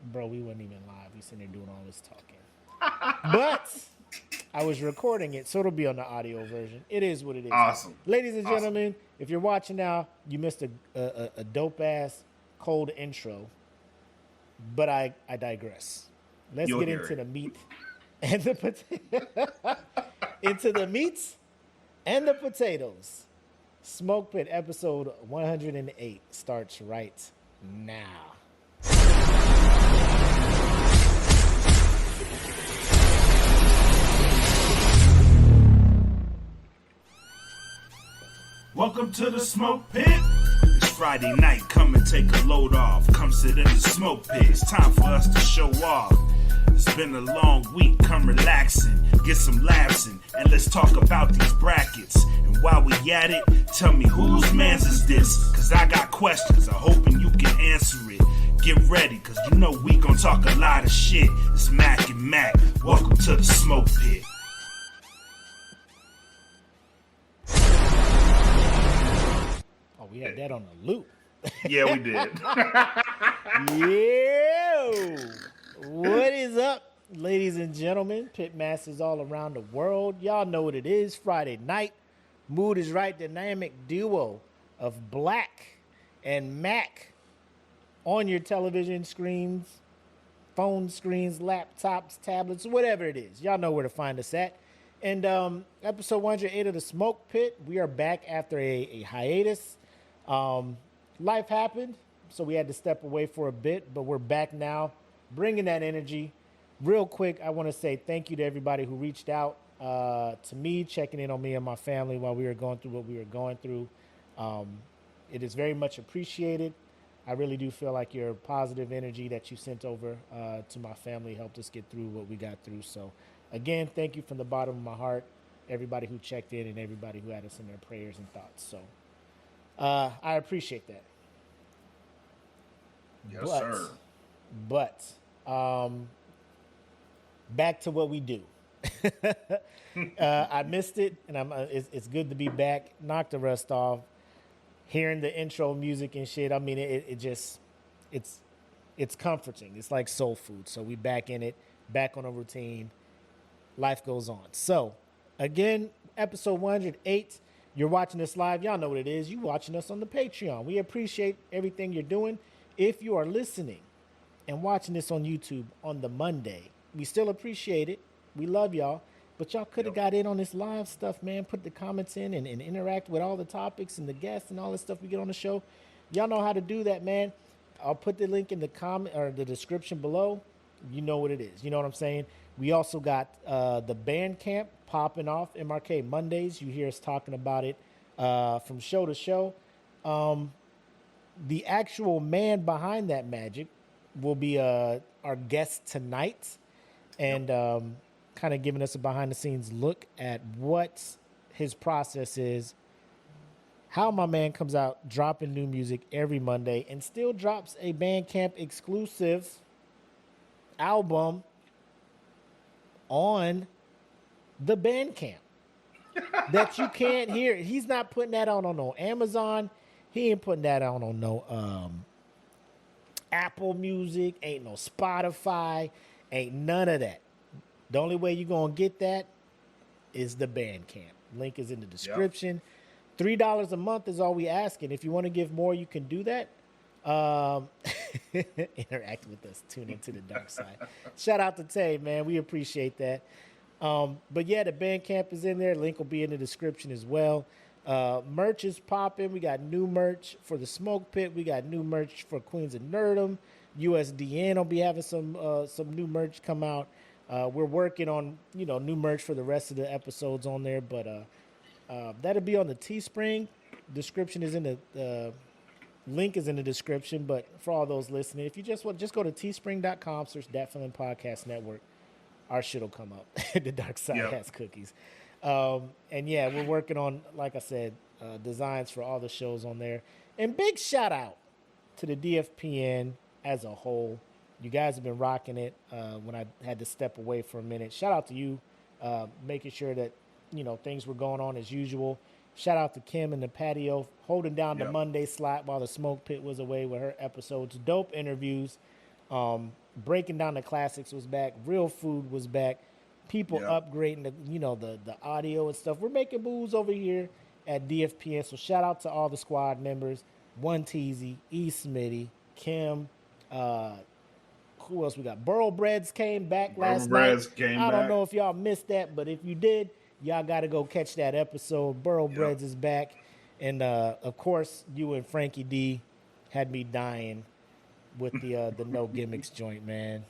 Bro, we wasn't even live. We sitting there doing all this talking. But I was recording it, so it'll be on the audio version. It is what it is. Awesome. Ladies and Awesome. gentlemen, if you're watching now, you missed a dope ass cold intro. But I digress. Let's You'll get hear into it. the meat and into the meats and the potatoes. Smoke Pit episode 108 starts right now. Welcome to the smoke pit. It's Friday night, come and take a load off. Come sit in the smoke pit, it's time for us to show off. It's been a long week, come relaxing, get some laughs in, and let's talk about these brackets. And while we at it, tell me whose mans is this? Cause I got questions, I'm hoping you can answer it. Get ready, cause you know we gon' talk a lot of shit. It's Mac and Mac, welcome to the smoke pit. We had that on a loop. Yeah, we did. Yo! What is up, ladies and gentlemen? Pitmasters all around the world. Y'all know what it is. Friday night. Mood is right. Dynamic duo of Blak and Mac on your television screens, phone screens, laptops, tablets, whatever it is. Y'all know where to find us at. And episode 108 of the Smoke Pit. We are back after a hiatus. Life happened, so we had to step away for a bit, but we're back now, bringing that energy. Real quick, I want to say thank you to everybody who reached out to me, checking in on me and my family while we were going through what we were going through. It is very much appreciated. I really do feel like your positive energy that you sent over to my family helped us get through what we got through. So, again, thank you from the bottom of my heart, everybody who checked in and everybody who had us in their prayers and thoughts. So, I appreciate that. Yes, sir. But back to what we do. I missed it, and it's good to be back. Knocked the rust off. Hearing the intro music and shit. I mean, it's comforting. It's like soul food. So we back in it, back on a routine. Life goes on. So again, episode 108. You're watching us live. Y'all know what it is. You watching us on the Patreon. We appreciate everything you're doing. If you are listening and watching this on YouTube on the Monday, we still appreciate it. We love y'all. But y'all could have got in on this live stuff, man. Put the comments in and interact with all the topics and the guests and all the stuff we get on the show. Y'all know how to do that, man. I'll put the link in the comment or the description below. You know what it is. You know what I'm saying? We also got the band camp popping off, MRK Mondays. You hear us talking about it from show to show. The actual man behind that magic will be our guest tonight and kind of giving us a behind-the-scenes look at what his process is, how my man comes out dropping new music every Monday and still drops a Bandcamp exclusive album on the Bandcamp that you can't hear. He's not putting that out on no Amazon. He ain't putting that out on no Apple Music. Ain't no Spotify. Ain't none of that. The only way you're going to get that is the Bandcamp. Link is in the description. Yep. $3 a month is all we asking. If you want to give more, you can do that. Interact with us. Tune into the dark side. Shout out to Tay, man. We appreciate that. But yeah, the Bandcamp is in there. Link will be in the description as well. Merch is popping. We got new merch for the Smoke Pit. We got new merch for Queens of Nerdum. USDN will be having some new merch come out. We're working on new merch for the rest of the episodes on there, but that'll be on the Teespring. Description is in the link is in the description. But for all those listening, if you just go to teespring.com, search Dat Feeling Podcast Network. Our shit will come up. The dark side has cookies. And yeah, we're working on, like I said, designs for all the shows on there. And big shout out to the DFPN as a whole. You guys have been rocking it when I had to step away for a minute. Shout out to you, making sure that, things were going on as usual. Shout out to Kim and the patio, holding down the Monday slot while the Smoke Pit was away with her episodes. Dope interviews. Breaking down the classics was back. Real food was back. People Yep. upgrading the audio and stuff. We're making moves over here at DFPN. So shout out to all the squad members. One Teasy, E Smitty, Kim, who else we got? Burrow Breads came back last night. Breads came I don't back. know if y'all missed that, but if you did, y'all got to go catch that episode. Burrow Breads is back. And, of course, you and Frankie D had me dying with the No Gimmicks joint, man.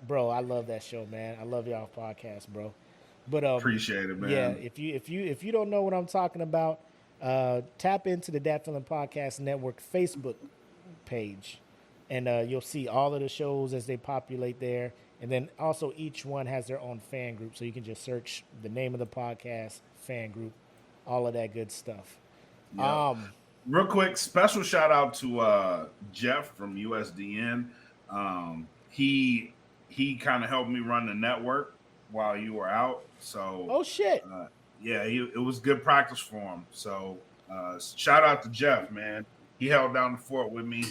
Bro, I love that show, man. I love y'all podcast, bro. But Appreciate it, man. Yeah, if you don't know what I'm talking about, tap into the Dat Feeling Podcast Network Facebook page, and you'll see all of the shows as they populate there. And then also each one has their own fan group, so you can just search the name of the podcast, fan group, all of that good stuff. Yep. Real quick, special shout out to Jeff from USDN. He kind of helped me run the network while you were out. So oh shit, yeah, it was good practice for him. So shout out to Jeff, man. He held down the fort with me.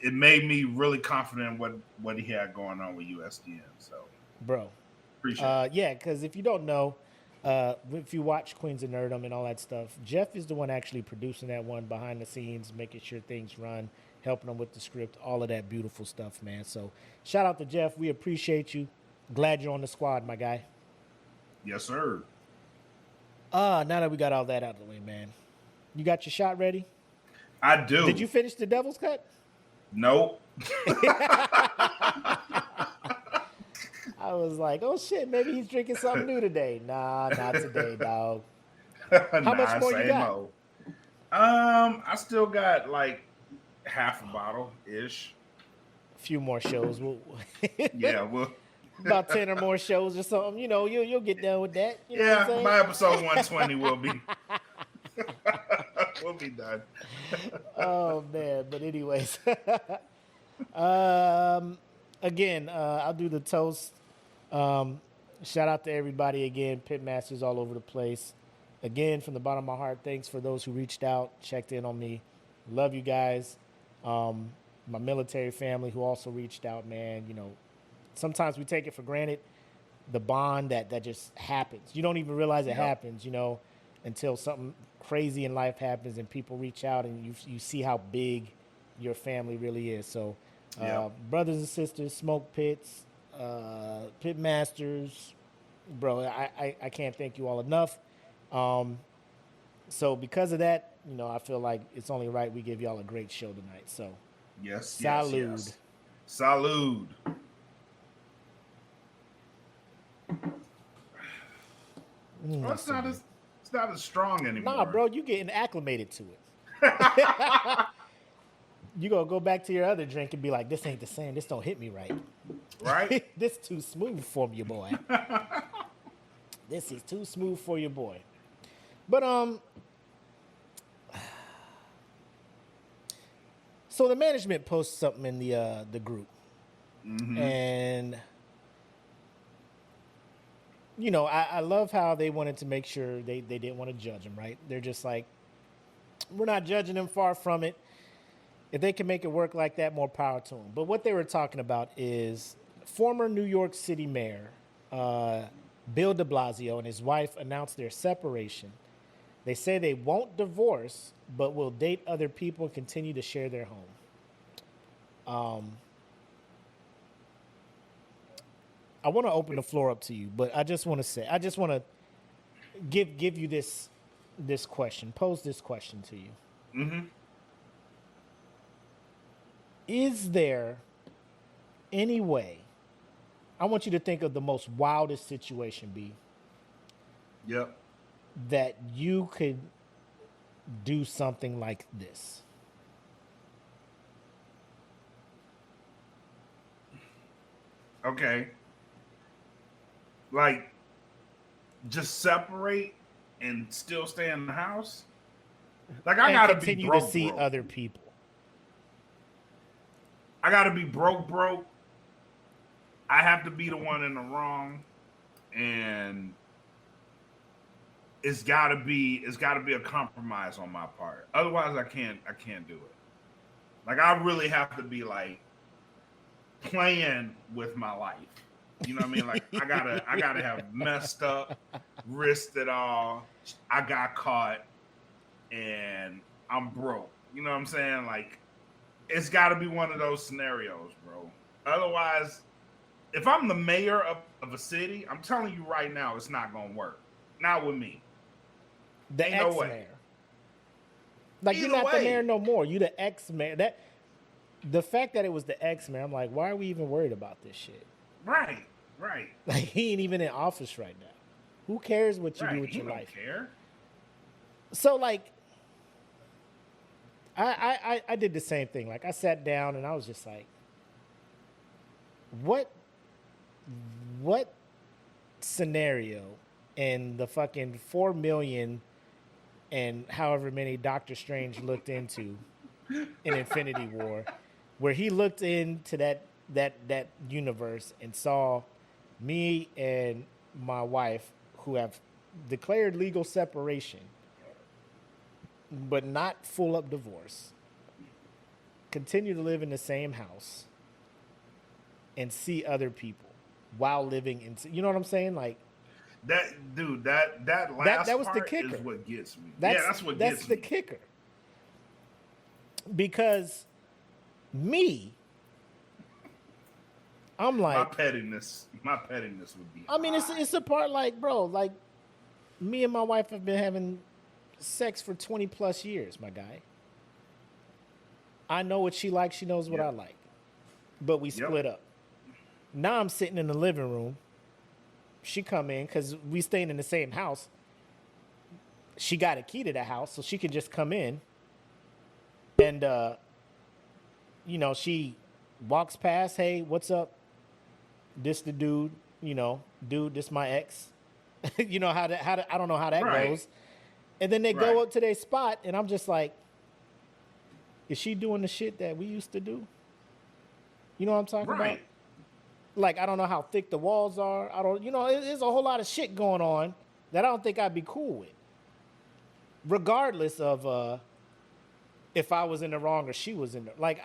It made me really confident in what he had going on with USDN. So, bro, appreciate it. Yeah, because if you don't know, if you watch Queens of Nerdum and all that stuff, Jeff is the one actually producing that one behind the scenes, making sure things run, helping them with the script, all of that beautiful stuff, man. So shout out to Jeff. We appreciate you. Glad you're on the squad, my guy. Yes, sir. Now that we got all that out of the way, man, you got your shot ready? I do. Did you finish the Devil's Cut? Nope. I was like, oh shit, maybe he's drinking something new today. Nah, not today, dog. How much more you got? I still got like half a bottle ish. A few more shows. Yeah, well, about 10 or more shows or something. You know, you'll get done with that. You know what I'm saying? By episode 120 we'll be we'll be done. Oh man, but anyways, again, I'll do the toast. Shout out to everybody again, Pitmasters all over the place. Again, from the bottom of my heart, thanks for those who reached out, checked in on me. Love you guys. My military family who also reached out, man. You know, sometimes we take it for granted, the bond that just happens. You don't even realize it happens, you know, until something crazy in life happens and people reach out and you see how big your family really is. So, brothers and sisters, Smoke Pits, Pitmasters, bro, I can't thank you all enough. So because of that, you know, I feel like it's only right we give y'all a great show tonight. So, yes, salud. yes. Salud. Well, it's not as strong anymore. Nah, bro, you getting acclimated to it. You gonna go back to your other drink and be like, this ain't the same. This don't hit me right. Right? This too smooth for you, boy. This is too smooth for your boy. But so the management posts something in the group, and you know, I love how they wanted to make sure they didn't want to judge him. Right? They're just like, we're not judging him. Far from it. If they can make it work like that, more power to them. But what they were talking about is former New York City Mayor Bill de Blasio and his wife announced their separation. They say they won't divorce, but will date other people and continue to share their home. I want to open the floor up to you, but I just want to give you this question, pose this question to you. Mm-hmm. Is there any way, I want you to think of the most wildest situation, B. Yep. That you could do something like this? Okay. Like, just separate and still stay in the house? Like, I gotta be broke, to see other people. I gotta be broke. I have to be the one in the wrong, and it's gotta be a compromise on my part. Otherwise, I can't do it. Like I really have to be like playing with my life. You know what I mean? Like I gotta have messed up, risked it all. I got caught, and I'm broke. You know what I'm saying? Like it's got to be one of those scenarios, bro. Otherwise, if I'm the mayor of a city, I'm telling you right now, it's not gonna work. Not with me. The Ain't ex no way. mayor. Like Either you're not the way. mayor no more. You the ex mayor. That the fact that it was the ex mayor, I'm like, why are we even worried about this shit? Right. Like he ain't even in office right now. Who cares what you do with He your don't life? care. So like, I did the same thing. Like I sat down and I was just like, what scenario in the fucking 4 million and however many Doctor Strange looked into in Infinity War, where he looked into that universe and saw me and my wife, who have declared legal separation but not full up divorce, continue to live in the same house and see other people while living in, you know what I'm saying? Like That dude, that last that was the part kicker. is what gets me. That's what that's gets the me. kicker. Because me, I'm My like, pettiness would be. I mean, it's a part like, bro, like me and my wife have been having sex for 20 plus years, my guy. I know what she likes. She knows what I like. But we split up. Now I'm sitting in the living room. She come in because we staying in the same house. She got a key to the house, so she can just come in. And, you know, she walks past, hey, what's up? This the dude, you know, this my ex. You know, how I don't know how that goes. And then they go up to their spot, and I'm just like, is she doing the shit that we used to do? You know what I'm talking about? Like, I don't know how thick the walls are. I don't, you know, there's a whole lot of shit going on that I don't think I'd be cool with. Regardless of if I was in the wrong or she was in the, like,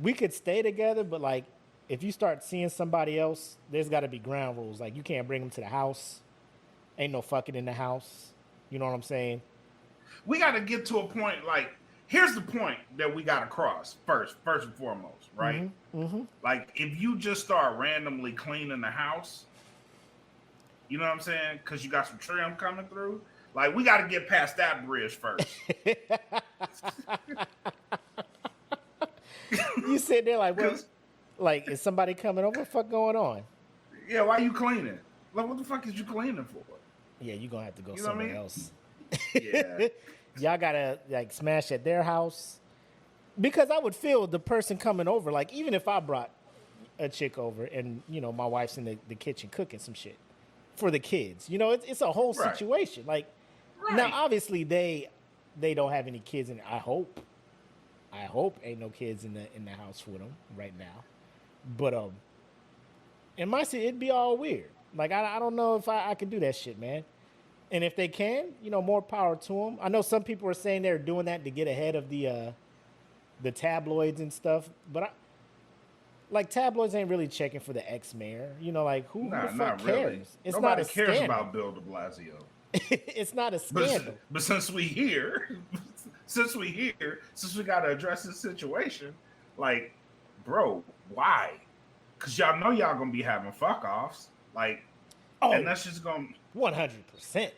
we could stay together, but like, if you start seeing somebody else, there's got to be ground rules. Like, you can't bring them to the house. Ain't no fucking in the house. You know what I'm saying? We got to get to a point, like, here's the point that we got to cross first and foremost, right? Like, if you just start randomly cleaning the house, you know what I'm saying? Because you got some trim coming through. Like, we got to get past that bridge first. You sit there like, what? Like, is somebody coming over? What the fuck going on? Yeah, why you cleaning? Like, what the fuck is you cleaning for? Yeah, you're going to have to go You know somewhere what I mean? else. Yeah. Y'all got to, like, smash at their house. Because I would feel the person coming over, like, even if I brought a chick over and, you know, my wife's in the kitchen cooking some shit for the kids. You know, it's a whole situation. Like, now, obviously, they don't have any kids in it. I hope ain't no kids in the house with them right now. But in my city, it'd be all weird. Like, I don't know if I could do that shit, man. And if they can, you know, more power to them. I know some people are saying they're doing that to get ahead of the tabloids and stuff. But like, tabloids ain't really checking for the ex-mayor. You know, like, who the fuck cares? Really. It's Nobody not a cares scandal. about Bill de Blasio. It's not a scandal. But since we got to address this situation, like, bro, why? Because y'all know y'all going to be having fuck-offs. Like, and that's just going to... 100%.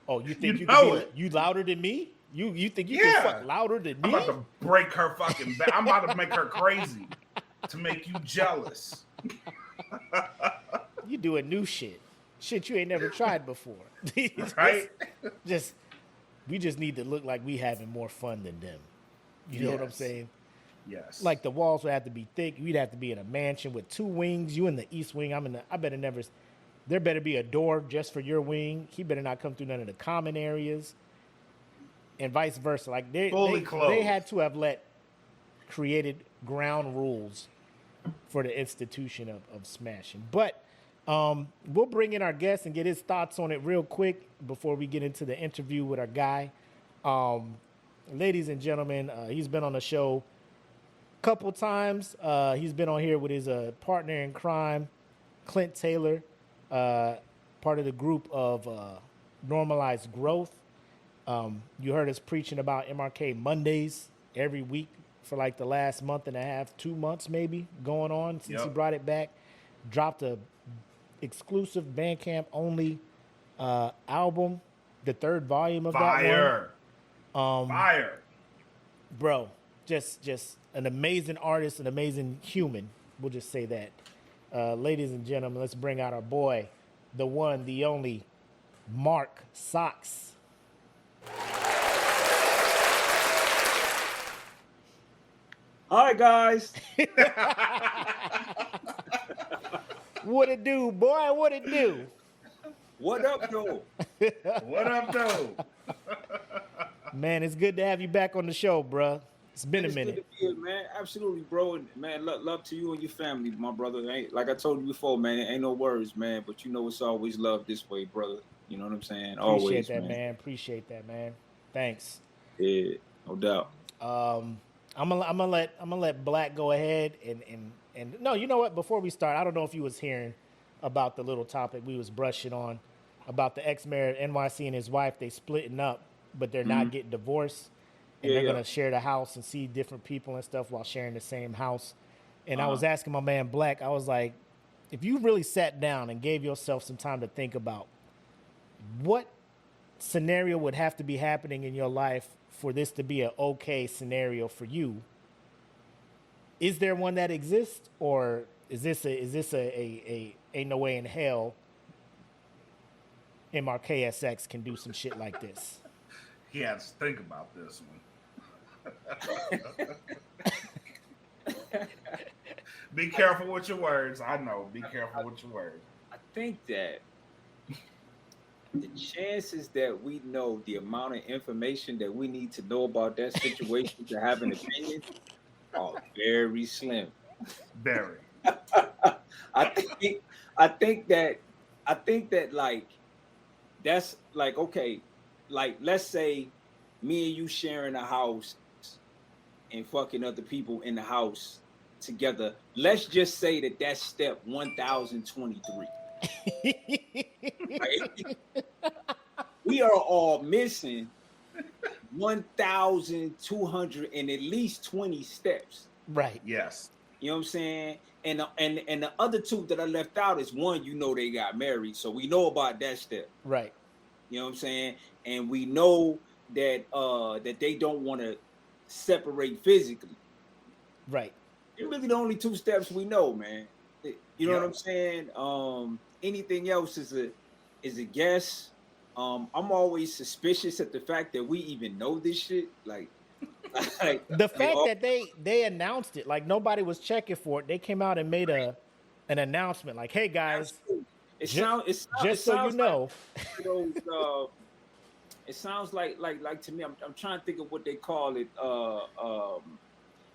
Oh, you think you louder than me? You think you can fuck louder than me? I'm about to break her fucking back. I'm about to make her crazy to make you jealous. You doing new shit. Shit you ain't never tried before. Right? We just need to look like we having more fun than them. You know what I'm saying? Yes. Like, the walls would have to be thick. We'd have to be in a mansion with 2 wings. You in the east wing. There better be a door just for your wing. He better not come through none of the common areas. And vice versa. Like, they had to have created ground rules for the institution of smashing. But we'll bring in our guest and get his thoughts on it real quick before we get into the interview with our guy. ladies and gentlemen, he's been on the show a couple times. He's been on here with his partner in crime, Clint Taylor, part of the group of Normalized Growth. You heard us preaching about MRK Mondays every week for like the last month and a half, 2 months maybe going on since he brought it back. Dropped a exclusive Bandcamp only album, the third volume of that one. Fire. Bro, just an amazing artist, an amazing human. We'll just say that. Ladies and gentlemen, let's bring out our boy, the one, the only, Mark Socks. Hi, guys. What it do, boy? What it do? What up, though? What up, though? Man, it's good to have you back on the show, bruh. It's been a minute. Good to be here, man. Absolutely, bro. And, man, love to you and your family, my brother. Like I told you before, man, it ain't no words, man. But you know it's always love this way, brother. You know what I'm saying? Always, Appreciate that, man. Appreciate that, man. Thanks. Yeah, no doubt. I'm gonna let Blak go ahead and no, you know what? Before we start, I don't know if you was hearing about the little topic we was brushing on about the ex-mayor of NYC and his wife. They splitting up, but they're not getting divorced, and they're gonna share the house and see different people and stuff while sharing the same house. And I was asking my man Blak, I was like, if you really sat down and gave yourself some time to think about what scenario would have to be happening in your life for this to be an okay scenario for you, is there one that exists, or is this a ain't no way in hell MRK SX can do some shit like this? He has to think about this one. Be careful with your words. I know. Be careful with your words. I think that the chances that we know the amount of information that we need to know about that situation to have an opinion are very slim. Very. I think that like that's like, okay, like let's say me and you sharing a house and fucking other people in the house together. Let's just say that that's step 1023. Right? We are all missing 1,200 and at least 20 steps. Right. Yes. You know what I'm saying? And the other two that I left out is one, you know, they got married, so we know about that step. Right. You know what I'm saying? And we know that that they don't want to separate physically. Right. They're really the only two steps we know, man. You know what I'm saying? Anything else is a guess. I'm always suspicious at the fact that we even know this shit. Like the fact that they announced it, like nobody was checking for it. They came out and made an announcement, like, "Hey guys, it sounds you know." It sounds like to me. I'm trying to think of what they call it.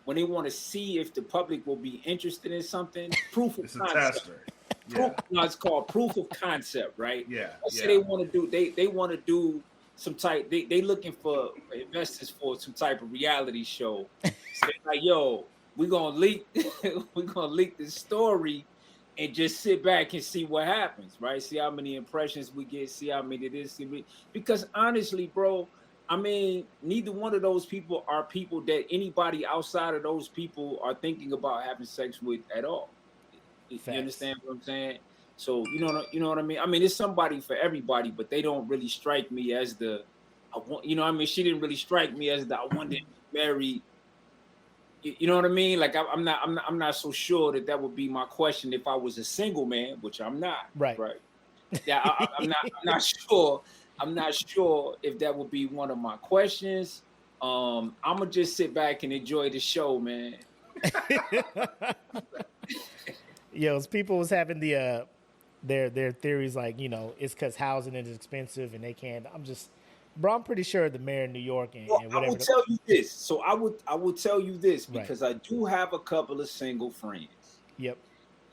When they want to see if the public will be interested in something, proof of concept. It's called proof of concept, right? Yeah. So they want to do. They want to do some type. They looking for investors for some type of reality show. So they're like, yo, we're gonna leak this story, and just sit back and see what happens, right? See how many impressions we get. See how many this. Because honestly, bro. I mean, neither one of those people are people that anybody outside of those people are thinking about having sex with at all. You understand what I'm saying? So you know what I mean? I mean, it's somebody for everybody, but they don't really strike me as you know what I mean? She didn't really strike me as I wanted to marry. You know what I mean? Like I'm not so sure that would be my question if I was a single man, which I'm not. Right. Yeah, I'm not sure. I'm not sure if that would be one of my questions. I'm gonna just sit back and enjoy the show, man. Yo, people was having their theories like, you know, it's because housing is expensive and they can't. I'm pretty sure the mayor of New York and whatever. I will tell you this. So I will tell you this because I do have a couple of single friends. Yep.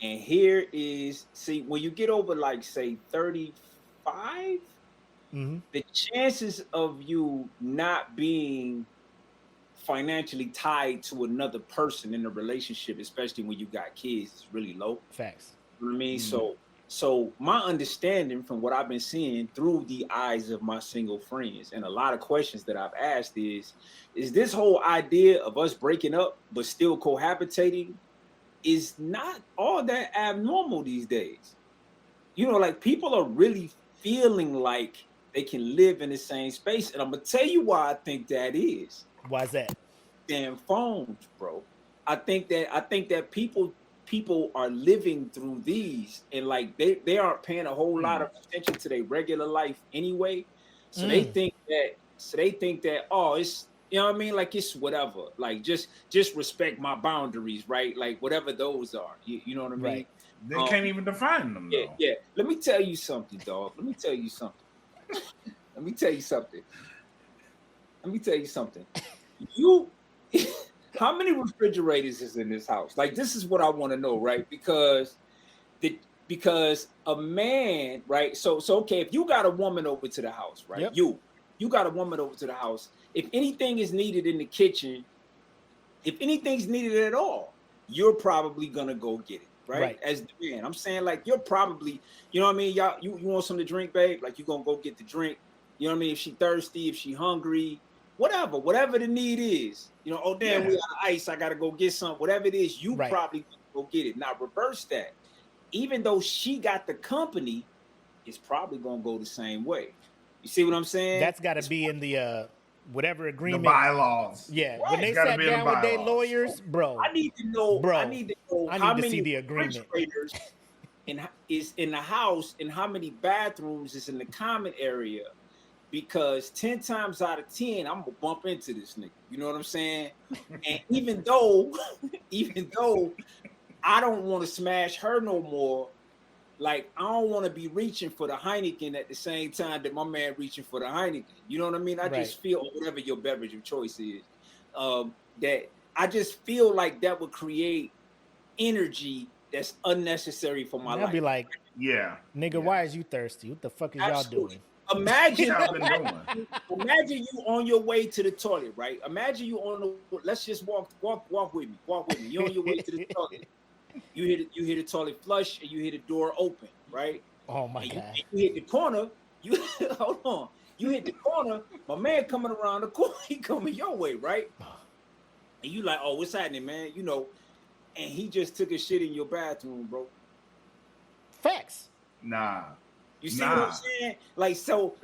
And here is, see, when you get over like say 35. The chances of you not being financially tied to another person in a relationship, especially when you got kids, is really low. Facts. You know what I mean? So my understanding from what I've been seeing through the eyes of my single friends and a lot of questions that I've asked is this whole idea of us breaking up but still cohabitating is not all that abnormal these days. You know, like people are really feeling like they can live in the same space. And I'm gonna tell you why I think that is. Why is that? Damn phones, bro. I think that people are living through these and like they aren't paying a whole lot of attention to their regular life anyway. So they think that oh, it's, you know what I mean, like it's whatever, like just respect my boundaries, right? Like whatever those are, you know what I mean? Right. They can't even define them though. Yeah. Let me tell you something, dog. Let me tell you something. You how many refrigerators is in this house? Like, this is what I want to know, right? Because a man, right? So okay, if you got a woman over to the house, right? Yep. You got a woman over to the house. If anything is needed in the kitchen, if anything's needed at all, you're probably gonna go get it, right? As the man, I'm saying, like, you're probably, you know what I mean? Y'all, you want something to drink, babe? Like, you gonna go get the drink. You know what I mean? If she thirsty, if she hungry, whatever the need is, you know, oh damn, we out of ice, I gotta go get some. Whatever it is, you probably go get it. Now reverse that. Even though she got the company, it's probably gonna go the same way. You see what I'm saying? That's got to be in the whatever agreement. The bylaws. Yeah, when they sat down with their lawyers, bro. I need to know. I need to know how many see the agreement is in the house and how many bathrooms is in the common area. Because 10 times out of 10, I'm gonna bump into this nigga. You know what I'm saying? And even though I don't want to smash her no more, like I don't want to be reaching for the Heineken at the same time that my man reaching for the Heineken. You know what I mean? I just feel, whatever your beverage of choice is, that I just feel like that would create energy that's unnecessary for my life. I'd be like, nigga, why is you thirsty? What the fuck is y'all doing? Imagine you on your way to the toilet, right? Imagine you on the. Let's just walk with me. Walk with me. You're on your way to the toilet. You hear the toilet flush, and you hear the door open, right? Oh my god! You hit the corner. You hold on. You hit the corner. My man coming around the corner. He coming your way, right? And you like, oh, what's happening, man? You know, and he just took a shit in your bathroom, bro. Facts. Nah. You see what I'm saying? Like, so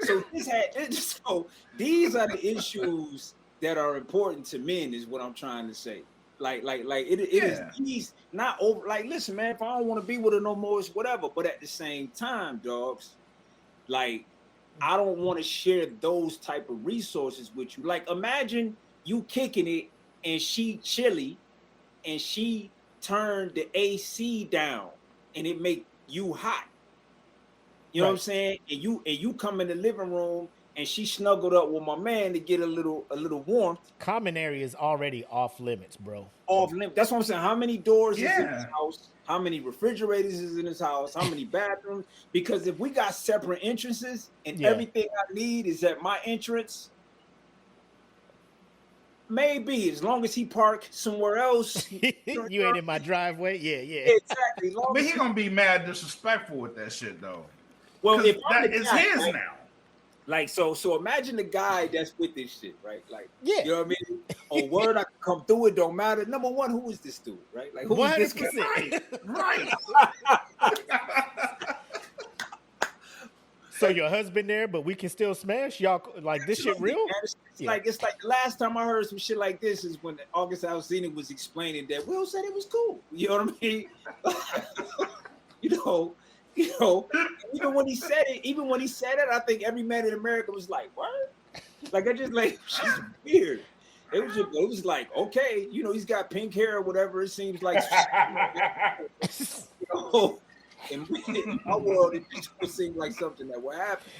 these are the issues that are important to men, is what I'm trying to say. Like it is these not over. Like, listen, man, if I don't want to be with her no more, it's whatever. But at the same time, dogs, like, I don't want to share those type of resources with you. Like, imagine you kicking it and she chilly, and she turned the AC down, and it make you hot. You know what I'm saying? And you come in the living room and she snuggled up with my man to get a little warmth. Common area is already off limits, bro. Off limits. That's what I'm saying. How many doors is in this house? How many refrigerators is in this house? How many bathrooms? Because if we got separate entrances and everything I need is at my entrance, maybe, as long as he park somewhere else. You ain't in my driveway. Yeah. Exactly. But he gonna be mad disrespectful with that shit though. Well, if it's his now. Like, so imagine the guy that's with this shit, right? Like, you know what I mean? On word, I can come through, it don't matter. Number one, who is this dude, right? Like, who is this guy? Right. So your husband there, but we can still smash? Y'all like this shit real? It's like the last time I heard some shit like this is when August Alsina was explaining that Will said it was cool. You know what I mean? you know, even when he said it, I think every man in America was like, what? Like, I just like, she's weird. It was like, okay, you know, he's got pink hair or whatever. It seems like, you know, in my world, it just seems like something that will happen,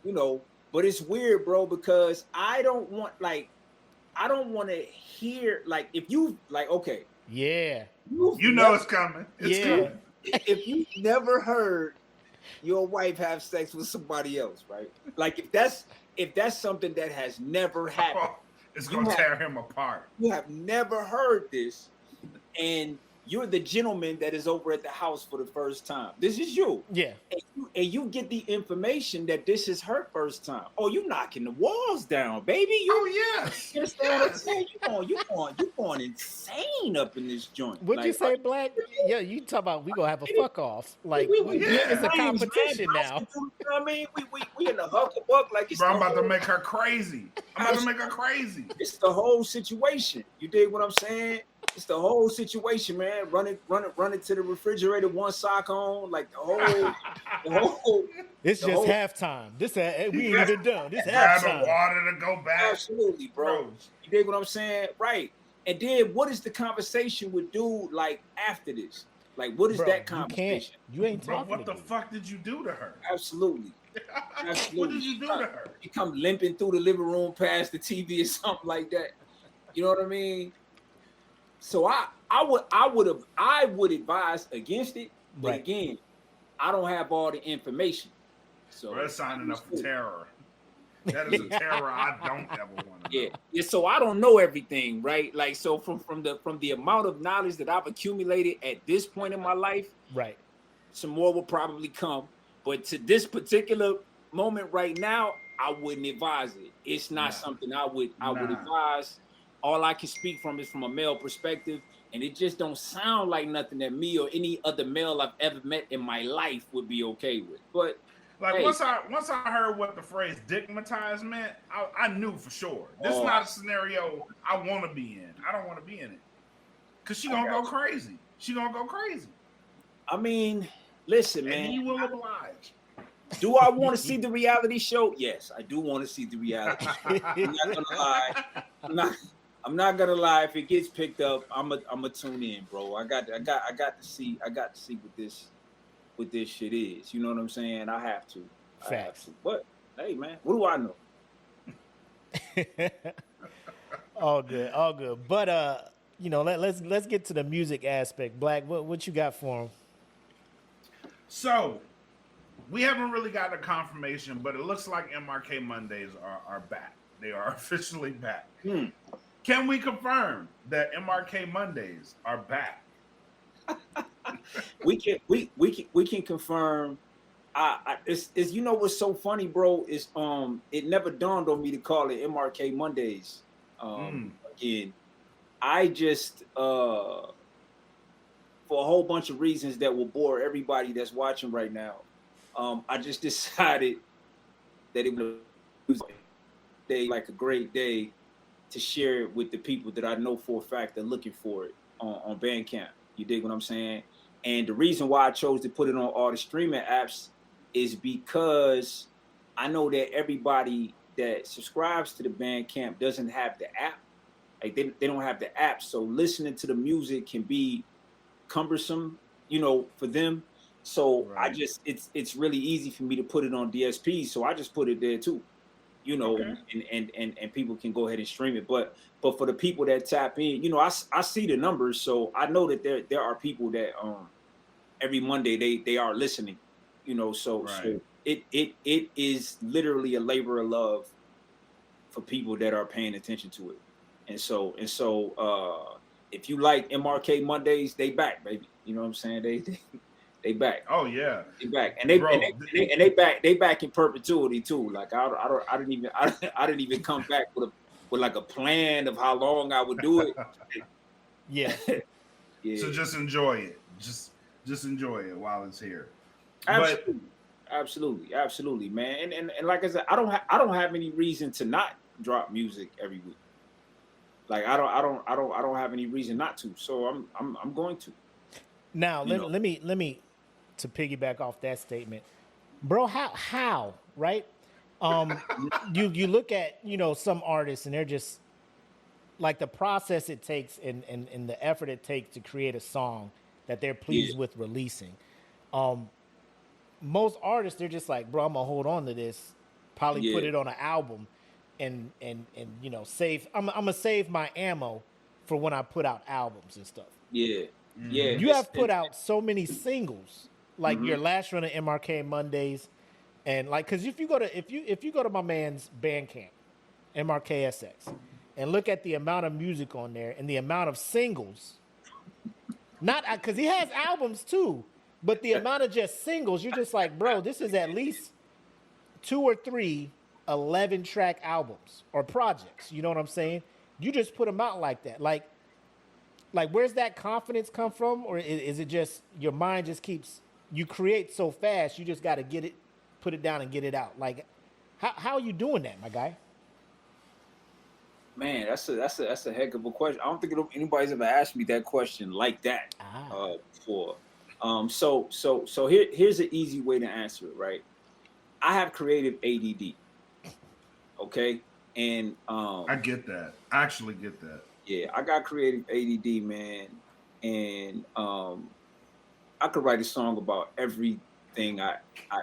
you know. But it's weird, bro, because I don't want to hear, like, if you, like, okay. Yeah. You know it's coming. It's coming. If you never heard your wife have sex with somebody else, right? Like, if that's something that has never happened. It's going to tear him apart. You have never heard this, and you're the gentleman that is over at the house for the first time. This is you. Yeah. And you get the information that this is her first time. Oh, you knocking the walls down, baby. Yes. You understand what I'm saying? You going insane up in this joint. What'd you say, Blak? Yeah, you talk about we gonna have a fuck off. Like it's a competition now. You know what I mean? We in the hucklebuck like it's. Bro, I'm about to make her crazy. It's the whole situation. You dig what I'm saying? It's the whole situation, man. Running to the refrigerator, one sock on, like the whole. It's just halftime. We ain't even done. This grab halftime. The water to go back. Absolutely, bro. You dig what I'm saying? Right. And then what is the conversation with dude like after this? Like, what is that conversation? You ain't talking. What the fuck did you do to her? Absolutely. What did you do to her? You come limping through the living room past the TV or something like that. You know what I mean? So I would advise against it, but again, I don't have all the information. So we're signing up for terror. That is a terror I don't ever want to know. Yeah. So I don't know everything, right? Like, so from the amount of knowledge that I've accumulated at this point in my life, right, some more will probably come. But to this particular moment right now, I wouldn't advise it. It's not something I would advise. All I can speak from is from a male perspective, and it just don't sound like nothing that me or any other male I've ever met in my life would be okay with. But like once I heard what the phrase "dickmatized" meant, I knew for sure this is not a scenario I want to be in. I don't want to be in it because she gonna go crazy. I mean, listen, man. And he will oblige. Do I want to see the reality show? Yes, I do want to see the reality show. I'm not gonna lie. I'm not gonna lie. If it gets picked up, I'm a tune in, bro. I got to see what this shit is. You know what I'm saying? I have to. Facts. But hey, man, what do I know? all good. But let's get to the music aspect. Blak, what you got for him? So we haven't really gotten a confirmation, but it looks like MRK Mondays are back. They are officially back. Can we confirm that MRK Mondays are back? we can confirm. It's you know what's so funny, bro? Is it never dawned on me to call it MRK Mondays. Again, I just for a whole bunch of reasons that will bore everybody that's watching right now. I just decided that it was a great day to share it with the people that I know for a fact are looking for it on Bandcamp. You dig what I'm saying? And the reason why I chose to put it on all the streaming apps is because I know that everybody that subscribes to the Bandcamp doesn't have the app. Like they don't have the app, so listening to the music can be cumbersome, for them. So it's really easy for me to put it on DSP. So I just put it there too. And people can go ahead and stream it. But for the people that tap in, I see the numbers, so I know that there are people that every Monday they are listening, so it is literally a labor of love for people that are paying attention to it. And so if you like MRK Mondays, they back, baby. You know what I'm saying? They back. Oh yeah, they back, and they back in perpetuity too. Like I didn't even come back with like a plan of how long I would do it. Yeah. So just enjoy it. Just enjoy it while it's here. Absolutely, man. And like I said, I don't have any reason to not drop music every week. Like I don't have any reason not to. So I'm going to. Now let me to piggyback off that statement, bro. How right? You look at some artists and they're just like the process it takes and the effort it takes to create a song that they're pleased with releasing. Most artists, they're just like, bro, I'm gonna hold on to this, probably put it on an album, and save. I'm gonna save my ammo for when I put out albums and stuff. Yeah. You have put out so many singles, like your last run of MRK Mondays, and like, cause if you go to my man's Bandcamp, MRK SX, and look at the amount of music on there and the amount of singles. Not because he has albums too, but the amount of just singles, you're just like, bro, this is at least 2 or 3 11-track albums or projects. You know what I'm saying? You just put them out like that. Like where's that confidence come from? Or is it just your mind just keeps, you create so fast, you just got to get it, put it down and get it out. Like, how are you doing that, my guy? Man, that's a heck of a question. I don't think anybody's ever asked me that question like that before. So here's an easy way to answer it, right? I have creative ADD. Okay, and I get that. I actually get that. Yeah, I got creative ADD, man, and I could write a song about everything I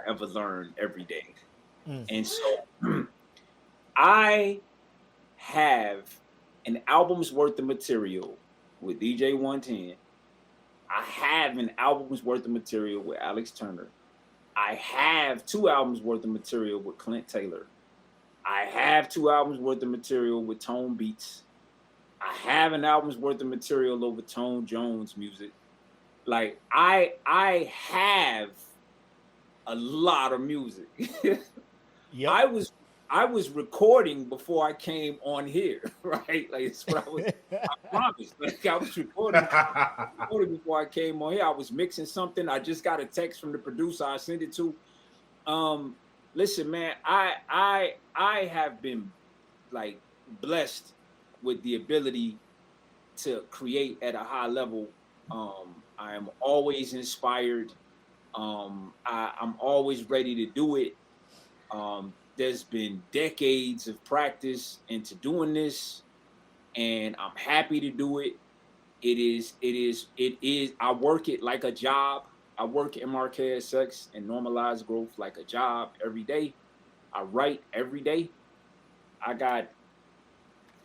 ever learned every day. And so I have an album's worth of material with DJ 110. I have an album's worth of material with Alex Turner. I have 2 albums worth of material with Clint Taylor. I have 2 albums worth of material with Tone Beats. I have an album's worth of material over Tone Jones music. Like I have a lot of music. Yep. I was recording before I came on here, right? Like it's what I promised. Like I was recording before I came on here. I was mixing something. I just got a text from the producer. I sent it to. Listen, man, I have been like blessed with the ability to create at a high level. I am always inspired. I'm always ready to do it. There's been decades of practice into doing this, and I'm happy to do it. It is. I work it like a job. I work MRK SX and normalized growth like a job every day. I write every day. I got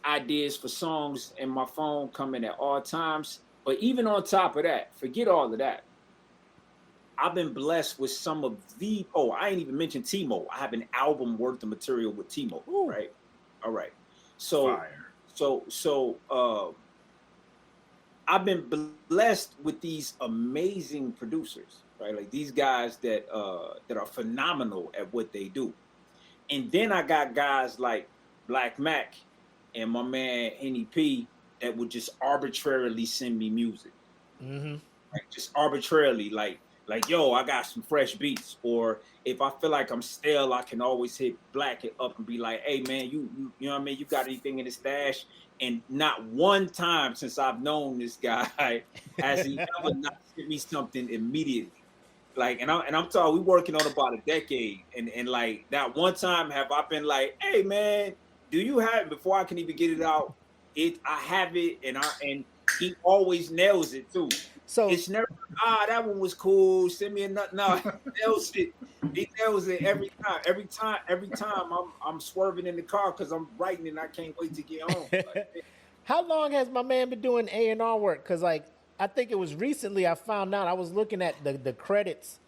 ideas for songs in my phone coming at all times. But even on top of that, forget all of that. I've been blessed with some of I ain't even mentioned Timo. I have an album worth of material with Timo, right? All right. So I've been blessed with these amazing producers, right? Like these guys that are phenomenal at what they do. And then I got guys like Blak Mac and my man Henny P that would just arbitrarily send me music. Like just arbitrarily, like, yo, I got some fresh beats. Or if I feel like I'm stale, I can always hit Blak it up and be like, hey man, you know what I mean? You got anything in the stash? And not one time since I've known this guy has he ever not sent me something immediately. Like, and I'm talking, we working on about a decade. And like that one time have I been like, hey man, do you have it? Before I can even get it out, I have it, and he always nails it too. So it's never that one was cool. Send me another. No, he nails it. He nails it every time. Every time I'm swerving in the car because I'm writing and I can't wait to get home. Like, how long has my man been doing A&R work? Because like I think it was recently I found out. I was looking at the credits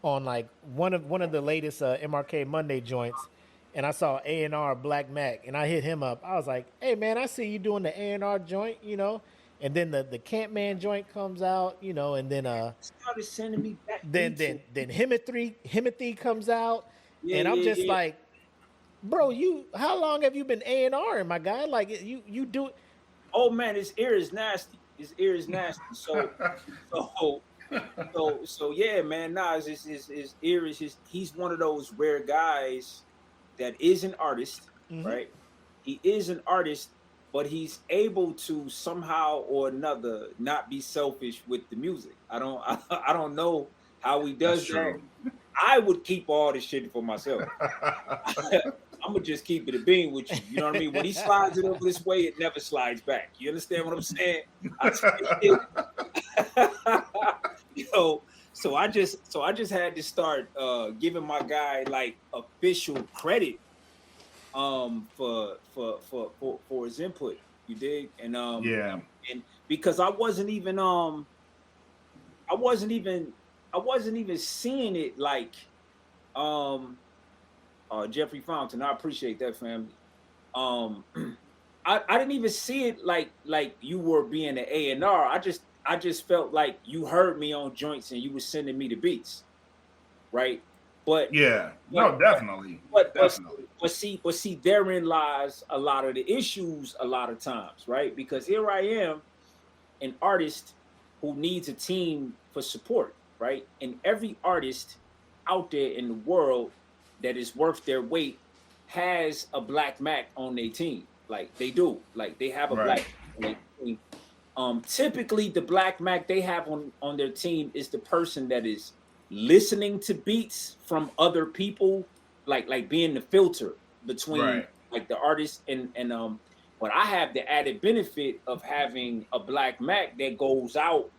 on like one of the latest MRK Monday joints, and I saw A&R Blak Mac, and I hit him up. I was like, hey man, I see you doing the A&R joint, you know. And then the Campman joint comes out, you know, and then started sending me back. Then Himothy comes out, and I'm just like, bro, how long have you been A&R, my guy? Like you do it. Oh man, his ear is nasty. His ear is nasty. So yeah, man. Nah, his ear is he's one of those rare guys that is an artist, right? He is an artist. But he's able to somehow or another not be selfish with the music. I don't know how he does that. I would keep all this shit for myself. I'm gonna just keep it a being with you. You know what I mean? When he slides it over this way, it never slides back. You understand what I'm saying? So I just had to start giving my guy like official credit for his input, you dig? And and because I wasn't even seeing it like Jeffrey Fountain. I appreciate that, family. I didn't even see it like you were being an A&R. I just felt like you heard me on joints and you were sending me the beats, right? But Yeah. but No, definitely. Definitely. but see, therein lies a lot of the issues a lot of times, right? Because here I am, an artist who needs a team for support, right? And every artist out there in the world that is worth their weight has a Blak Mac on their team. Like they do. Like they have a Right. Blak Mac on their team. Typically the Blak Mac they have on their team is the person that is listening to beats from other people, like being the filter between Right. like the artist and but I have the added benefit of having a Blak Mac that goes out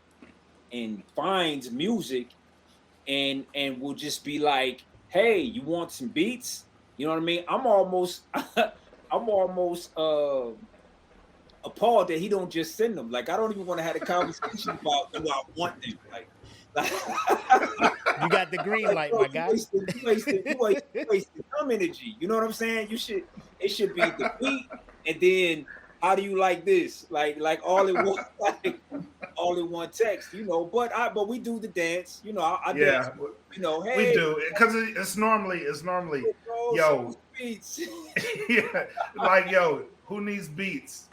and finds music and will just be like, hey, you want some beats? You know what I mean? I'm almost I'm almost appalled that he don't just send them. Like I don't even want to have a conversation about do I want them. Like You got the green light, my guy. You wasted some energy. You know what I'm saying? It should be the beat, and then how do you like this? Like all in one, like all in one text, you know. But we do the dance, you know. I Yeah. dance, you know. Hey, We do because it's normally bro, yo. beats. Yeah, like yo, who needs beats?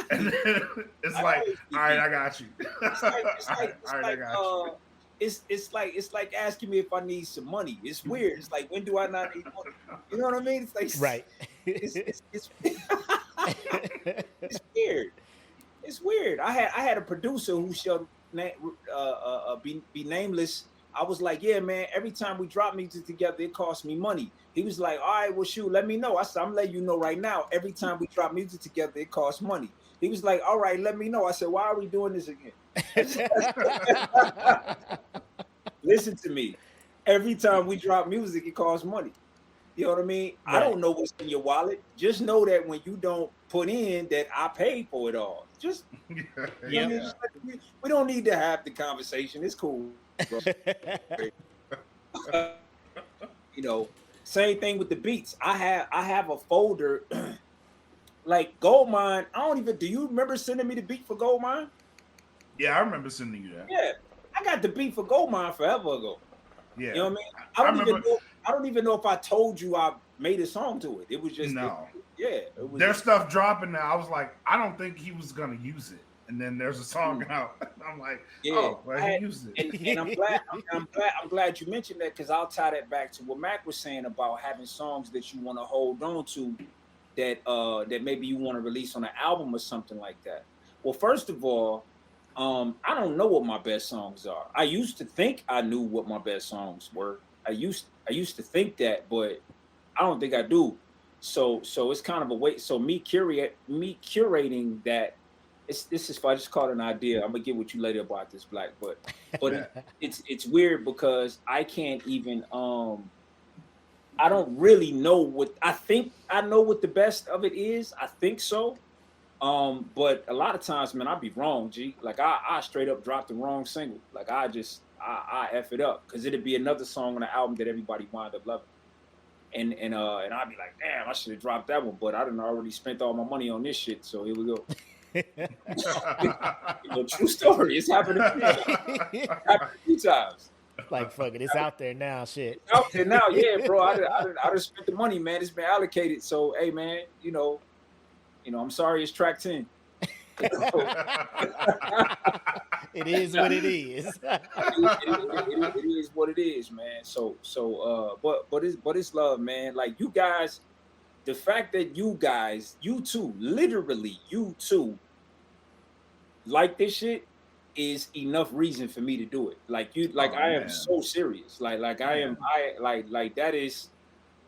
And then it's like, all right, I got you. All right, I got you. It's like asking me if I need some money. It's weird. It's like, when do I not need money? You know what I mean? It's like Right. It's weird. It's weird. I had a producer who shall be nameless. I was like, yeah, man, every time we drop music together, it costs me money. He was like, all right, well, shoot, let me know. I said, I'm letting you know right now, every time we drop music together, it costs money. He was like, all right, let me know. I said, why are we doing this again? Listen to me. Every time we drop music, it costs money. You know what I mean? Right. I don't know what's in your wallet. Just know that when you don't put in, that I paid for it all. Just, you know what I mean? Just like, we don't need to have the conversation. It's cool, bro. You know, same thing with the beats. I have a folder like Goldmine. Do you remember sending me the beat for Goldmine? Yeah, I remember sending you that. Yeah, I got the beat for Goldmine forever ago. Yeah, You know what I mean? I don't even know if I told you I made a song to it. It was just There's stuff dropping now. I was like, I don't think he was gonna use it. And then there's a song out. I'm like, oh, well, he used it. And I'm glad you mentioned that, because I'll tie that back to what Mac was saying about having songs that you want to hold on to that maybe you want to release on an album or something like that. Well, first of all, I don't know what my best songs are. I used to think I knew what my best songs were. I used to think that, but I don't think I do. So it's kind of a wait. So me curating that. This is I just call it an idea. I'm gonna get with you later about this, Black. But it's weird because I can't even I don't really know what I think. I know what the best of it is. I think so. But a lot of times, man, I'd be wrong, G. Like I straight up dropped the wrong single. Like I F it up, because it'd be another song on the album that everybody wound up loving. And I'd be like, damn, I should have dropped that one, but I done already spent all my money on this shit. So here we go. True story. It's happened a few times. Like, fuck it, it's out there now. Shit. Out there now, yeah, bro. I done spent the money, man. It's been allocated. So hey, man, you know, I'm sorry, it's track 10. It is what it is. It is what it is, man. But it's love, man. Like, you guys, the fact that you guys, you two, literally you two, like this shit is enough reason for me to do it. Like I am so serious. Like that is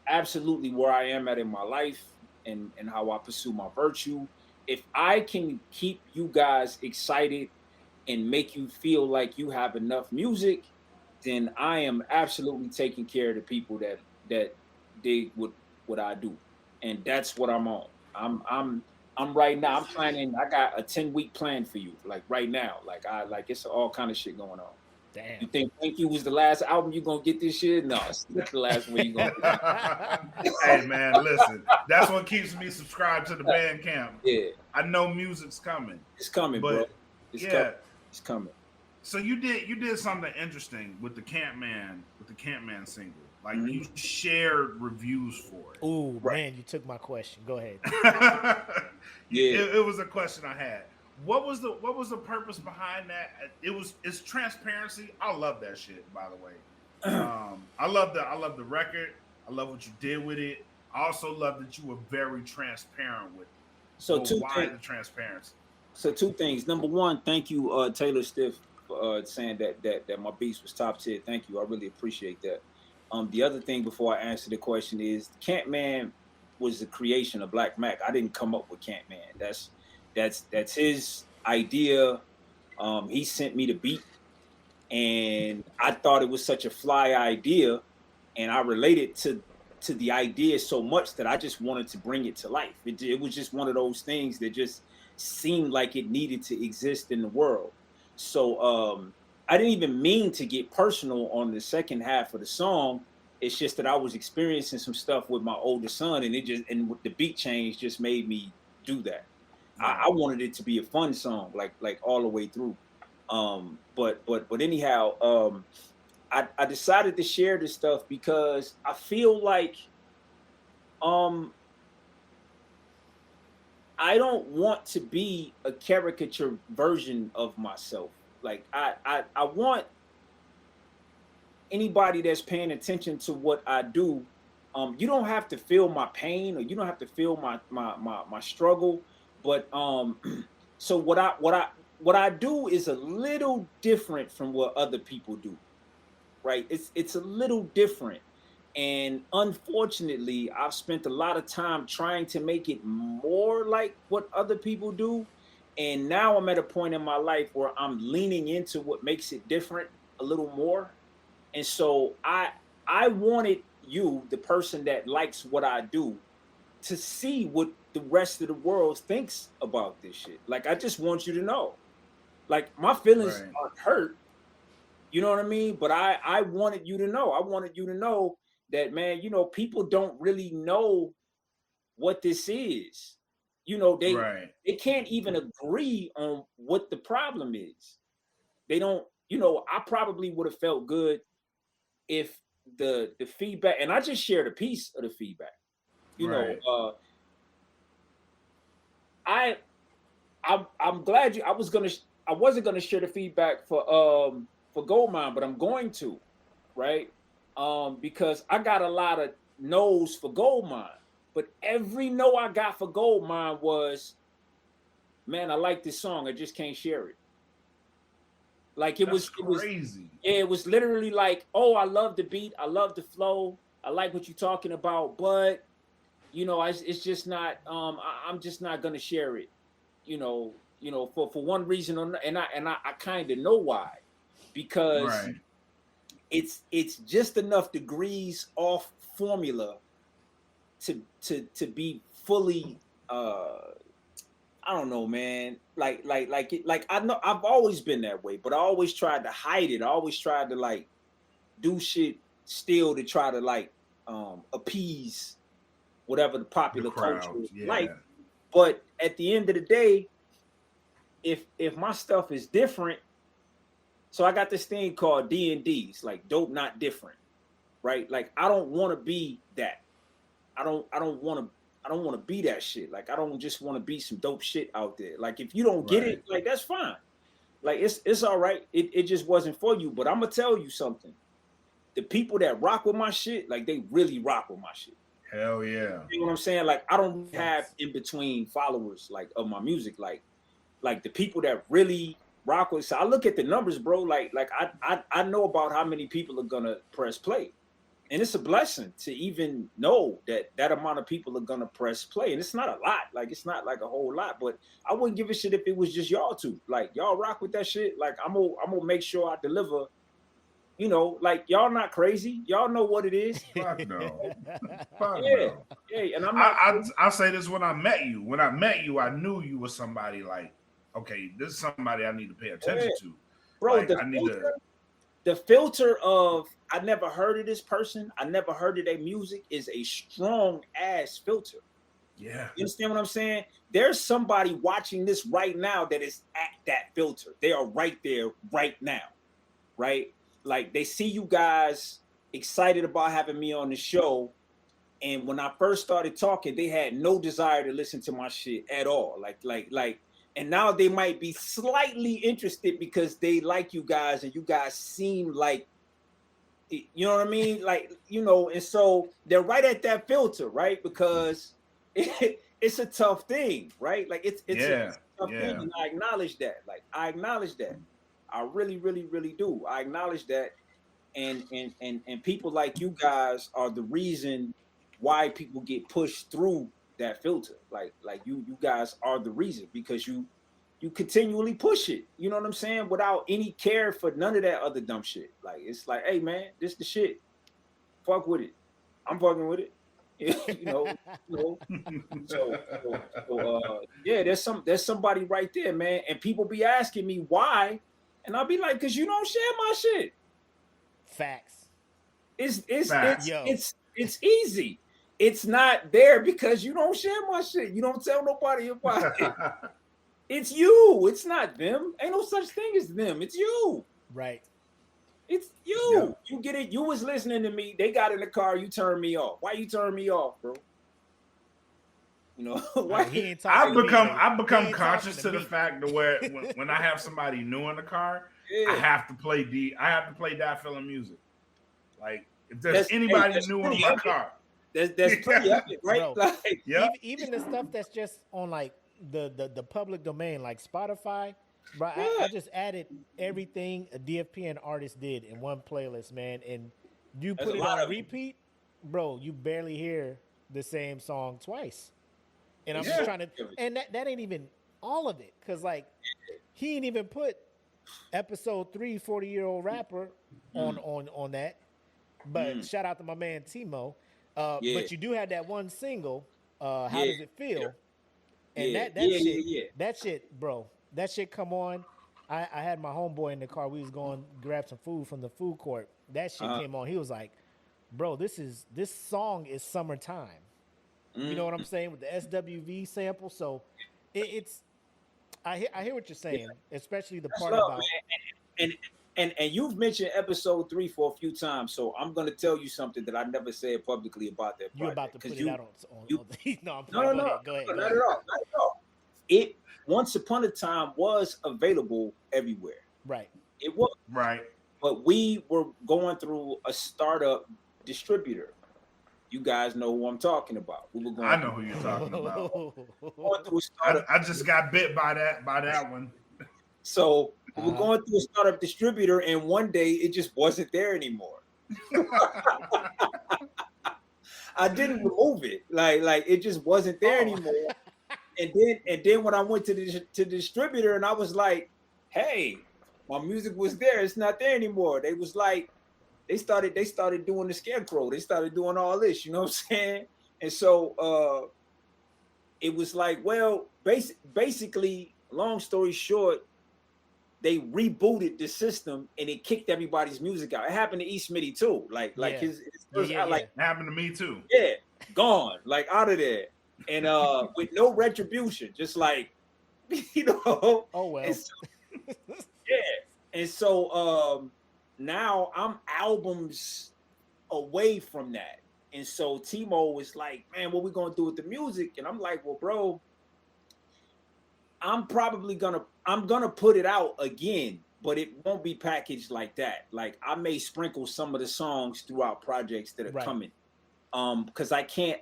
absolutely where I am at in my life and how I pursue my virtue. If I can keep you guys excited and make you feel like you have enough music, then I am absolutely taking care of the people that dig what I do. And that's what I'm on. I'm right now. I'm planning. I got a 10-week plan for you. Like right now. Like it's all kind of shit going on. Damn. You think "Thank You" was the last album you gonna get this shit? No, it's not the last one you gonna get. Hey man, listen, that's what keeps me subscribed to the Bandcamp. Yeah, I know music's coming. it's coming, But, bro. It's coming. It's coming. So you did something interesting with the Campman single. Like you shared reviews for it. Ooh, man, you took my question. Go ahead. It was a question I had. What was the purpose behind that? It's transparency. I love that shit, by the way. I love the record. I love what you did with it. I also love that you were very transparent with it. So why the transparency? So two things. Number one, thank you, Taylor Stiff, for saying that my beats was top tier. Thank you. I really appreciate that. The other thing before I answer the question is Campman was the creation of Blak Mac. I didn't come up with Campman. That's his idea. He sent me the beat, and I thought it was such a fly idea, and I related to the idea so much that I just wanted to bring it to life. It was just one of those things that just seemed like it needed to exist in the world. So I didn't even mean to get personal on the second half of the song. It's just that I was experiencing some stuff with my older son, and the beat change just made me do that. I wanted it to be a fun song, like all the way through. But anyhow, I decided to share this stuff because I feel like I don't want to be a caricature version of myself. Like I want anybody that's paying attention to what I do. You don't have to feel my pain, or you don't have to feel my struggle. But so what I do is a little different from what other people do, right? It's a little different. And unfortunately, I've spent a lot of time trying to make it more like what other people do. And now I'm at a point in my life where I'm leaning into what makes it different a little more. And so I wanted you, the person that likes what I do, to see what the rest of the world thinks about this shit. Like, I just want you to know. Like, my feelings aren't hurt. You know what I mean? But I wanted you to know. I wanted you to know that, man, you know, people don't really know what this is. You know, they can't even agree on what the problem is. They don't, you know, I probably would have felt good if the feedback, and I just shared a piece of the feedback. You know, I'm glad I wasn't gonna share the feedback for Goldmine, but I'm going to, right? Because I got a lot of no's for Goldmine, but every no I got for Goldmine was, man, I like this song, I just can't share it. Like it was crazy. It was literally like, oh, I love the beat, I love the flow, I like what you're talking about, but you know, it's just not. I'm just not gonna share it. You know, for one reason or and I kind of know why, because it's just enough degrees off formula to be fully. I don't know, man. Like I know I've always been that way, but I always tried to hide it. I always tried to like do shit still to try to like appease whatever the popular culture is like. But at the end of the day, if my stuff is different, so I got this thing called D&Ds, like dope not different, right? Like I don't want to be that. I don't want to be that shit. Like I don't just want to be some dope shit out there. Like if you don't get it, like that's fine. Like it's all right. It just wasn't for you. But I'm gonna tell you something. The people that rock with my shit, like they really rock with my shit. Hell yeah. You know what I'm saying? Like I don't have in between followers like of my music. Like the people that really rock with. So I look at the numbers, bro. Like I know about how many people are gonna press play. And it's a blessing to even know that amount of people are gonna press play. And it's not a lot. Like it's not like a whole lot, but I wouldn't give a shit if it was just y'all two. Like y'all rock with that shit. Like I'm gonna make sure I deliver. You know, like y'all not crazy. Y'all know what it is. Fuck no. Yeah. And I say this when I met you. When I met you, I knew you were somebody like, okay, this is somebody I need to pay attention to. Bro, like, the filter of I never heard of this person, I never heard of their music is a strong ass filter. Yeah. You understand what I'm saying? There's somebody watching this right now that is at that filter. They are right there right now, right? Like they see you guys excited about having me on the show. And when I first started talking, they had no desire to listen to my shit at all. And now they might be slightly interested because they like you guys and you guys seem like, you know what I mean? Like, you know, and so they're right at that filter, right? Because it's a tough thing, right? Like it's a tough thing, and I acknowledge that. Like I acknowledge that. I really, really, really do. I acknowledge that, and people like you guys are the reason why people get pushed through that filter. Like you guys are the reason because you continually push it. You know what I'm saying? Without any care for none of that other dumb shit. Like it's like, hey man, this the shit. Fuck with it. I'm fucking with it. you know. Yeah, there's somebody right there, man. And people be asking me why, and I'll be like, cause you don't share my shit. Facts. It's easy. It's not there because you don't share my shit. You don't tell nobody about it. It's you. It's not them. Ain't no such thing as them. It's you. Right. It's you. Yep. You get it. You was listening to me. They got in the car. You turned me off. Why you turn me off, bro? You know, why? I've become conscious to the fact that where when I have somebody new in the car, I have to play that feeling music. Like if there's anybody new in my car, there's pretty epic, right? Bro, like, even the stuff that's just on like the public domain, like Spotify. Bro, I just added everything a DFP and artist did in one playlist, man. And you put it on repeat, bro, you barely hear the same song twice. And I'm just trying to, and that ain't even all of it. Cause like he ain't even put episode 3, 40-year-old rapper on that. But shout out to my man Timo. But you do have that one single, How Does It Feel? And that shit, bro. That shit come on. I had my homeboy in the car. We was going to grab some food from the food court. That shit came on. He was like, bro, this song is summertime. You know what I'm saying? With the SWV sample. So I hear what you're saying, especially the part about and you've mentioned episode 3 for a few times. So I'm gonna tell you something that I never said publicly about that project. You're about to put it out on no, go ahead. Not at all. It once upon a time was available everywhere. Right. It was. Right. But we were going through a startup distributor. You guys know who I'm talking about. I know who you're talking about. Going through a startup. I just got bit by that one. So we were going through a startup distributor, and one day it just wasn't there anymore. I didn't remove it. Like it just wasn't there anymore. And then when I went to the distributor and I was like, hey, my music was there. It's not there anymore. They was like, they started doing the scarecrow. They started doing all this, you know what I'm saying? And so it was like, well, basically, long story short, they rebooted the system and it kicked everybody's music out. It happened to E. Smitty too. Like his first it happened to me too. Yeah, gone, like out of there. And with no retribution, just like, you know. Oh well. And so, and so now I'm albums away from that. And so Timo was like, man, what we gonna do with the music? And I'm like, well, bro, I'm gonna put it out again, but it won't be packaged like that. Like I may sprinkle some of the songs throughout projects that are coming. Because I can't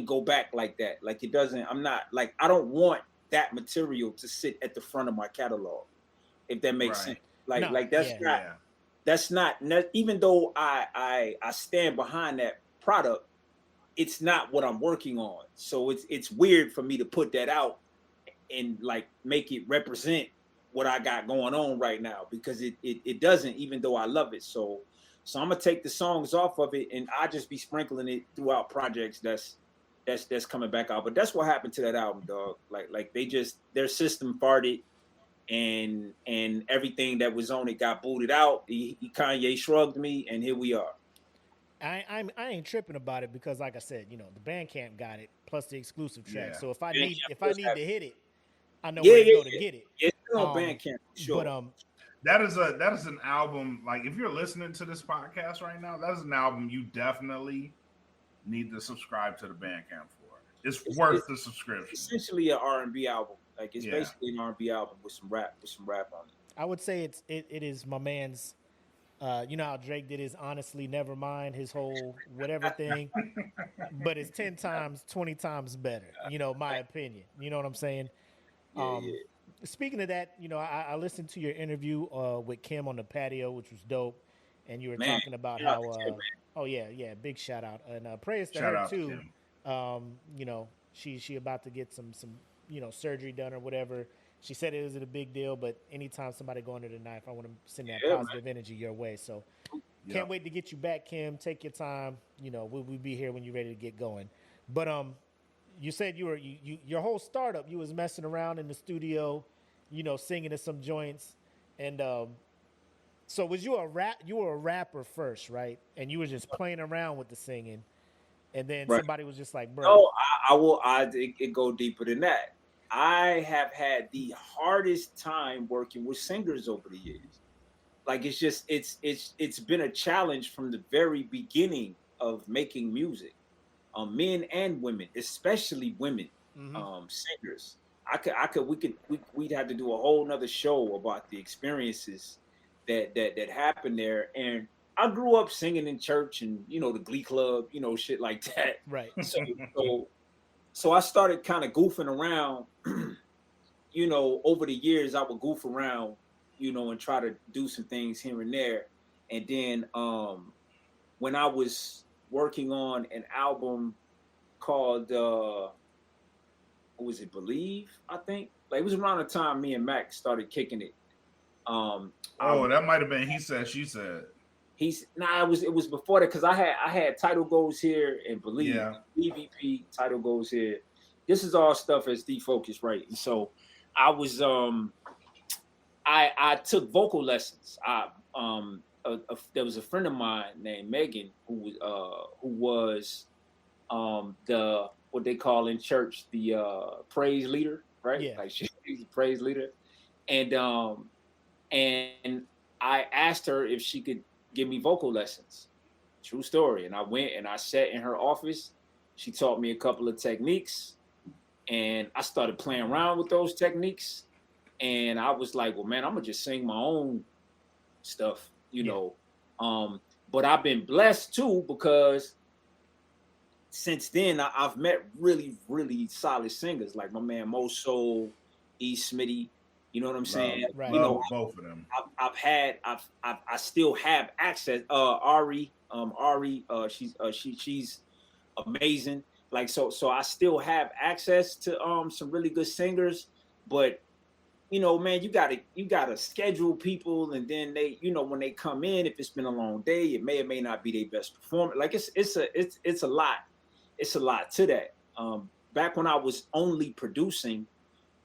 go back like that. Like it doesn't, I don't want that material to sit at the front of my catalog, if that makes sense. That's not, even though I stand behind that product, it's not what I'm working on. So it's weird for me to put that out and like make it represent what I got going on right now, because it doesn't, even though I love it. So I'm gonna take the songs off of it and I just be sprinkling it throughout projects that's coming back out. But that's what happened to that album, dog. Like they just, their system farted and everything that was on it got booted out. He Kanye shrugged me, and here we are. I ain't tripping about it because, like I said, you know, the Bandcamp got it plus the exclusive track. Yeah. So if I Bandcamp need does to hit it, I know Yeah, where to yeah, go to yeah. get it. It's still on Um, Bandcamp, for sure. But That is an album. Like, if you're listening to this podcast right now, that is an album you definitely need to subscribe to the Bandcamp for. It's worth the subscription. Essentially an R&B album. Like, it's Yeah. basically an R&B album with some rap on it. I would say it is my man's. You know how Drake did his honestly never mind, his whole whatever thing, but it's 10 times, 20 times better. You know, my opinion. You know what I'm saying? Yeah, yeah. Speaking of that, you know, I listened to your interview with Kim on the patio, which was dope, and you were Man, talking about shout how. out to Kim, man. Oh yeah, big shout out and prayers to Shout her out to too. Kim. You know, she about to get some surgery done or whatever. She said it wasn't a big deal, but anytime somebody go under the knife, I want to send that positive energy your way. So can't wait to get you back, Kim. Take your time. You know, we'll be here when you're ready to get going. But you said you your whole startup, you was messing around in the studio, you know, singing at some joints, and so was you you were a rapper first, right? And you were just playing around with the singing, and then somebody was just like, bro. No, it go deeper than that. I have had the hardest time working with singers over the years. Like, it's been a challenge from the very beginning of making music. Men and women, especially women, singers. We'd have to do a whole nother show about the experiences that happened there. And I grew up singing in church and, you know, the Glee Club, you know, shit like that. Right. So I started kind of goofing around, you know, over the years. I would goof around, you know, and try to do some things here and there. And then when I was working on an album called, what was it, Believe, I think? Like, it was around the time me and Mac started kicking it. That might have been He Said, She Said. It was before that, because I had Title Goes Here and Believe. Yeah. EVP, Title Goes Here. This is all stuff as defocused, right? And so I was I took vocal lessons. There was a friend of mine named Megan who was the what they call in church the praise leader, right? Yeah. Like, she's a praise leader, and I asked her if she could give me vocal lessons. True story. And I went and I sat in her office. She taught me a couple of techniques, and I started playing around with those techniques. And I was like, well, man, I'm gonna just sing my own stuff, you know. But I've been blessed too, because since then I've met really, really solid singers like my man Mo Soul, E. Smitty. You know what I'm saying? Right. You know, both of them. I still have access. Ari, she's amazing. Like, so I still have access to some really good singers, but you know, man, you gotta schedule people, and then they, you know, when they come in, if it's been a long day, it may or may not be their best performance. Like, it's a lot to that. Back when I was only producing,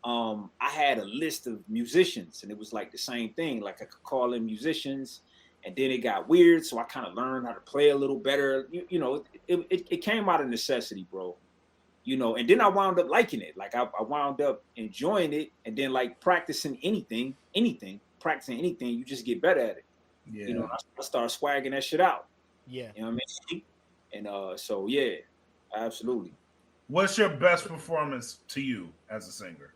I had a list of musicians, and it was like the same thing. Like, I could call in musicians, and then it got weird, so I kind of learned how to play a little better. You know, it came out of necessity, bro. You know, and then I wound up liking it. Like, I wound up enjoying it, and then like practicing anything, you just get better at it. Yeah. You know, I start swagging that shit out. Yeah. You know what I mean? And so yeah, absolutely. What's your best performance to you as a singer?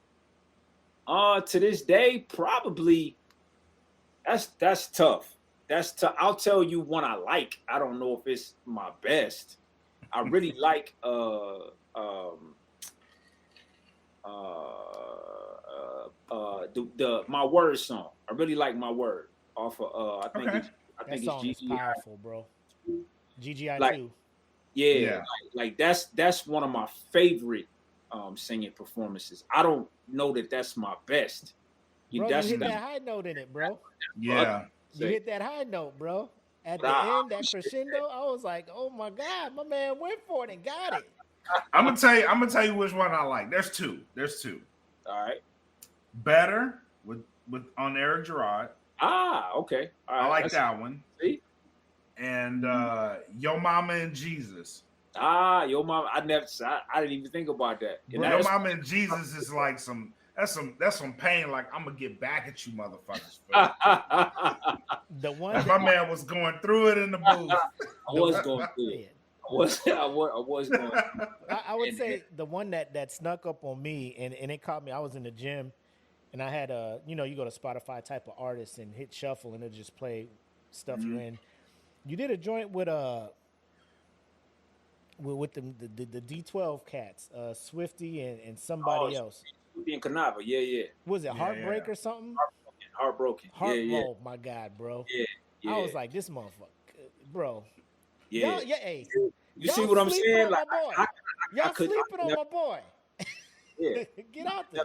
To this day, probably that's tough. That's tough. I'll tell you one I like. I don't know if it's my best. I really like the My Word song. I really like My Word off of I think That song is GGI. powerful, bro. GGI Like, 2. Yeah. Like that's one of my favorite singing performances. I don't know that that's my best. Bro, you hit that high note in it, bro. Yeah. You hit that high note, bro. At the end, that crescendo, I was like, "Oh my God, my man went for it and got it." I'm gonna tell you which one I like. There's two. All right. Better with with on Eric Gerard. Ah, okay. All right. I like that one. See? And Yo Mama and Jesus. Ah, Yo Mama. I didn't even think about that. Bro, Yo Mama and Jesus is like that's some pain. Like, I'm gonna get back at you, motherfuckers. The one My man was going through it in the booth. I was going through it. I was going. I would say the one that snuck up on me and it caught me. I was in the gym, and I had you go to Spotify type of artists and hit shuffle, and it just play stuff you in. You did a joint with the D12 cats, Swifty and somebody else. Swifty and Kanava, yeah. Was it Heartbreak or something? Heartbroken. Yeah. Oh my God, bro. Yeah. I was like, this motherfucker, bro. Yeah. Hey. You see what I'm saying? Like, y'all sleeping on my boy. Yeah. Get out there.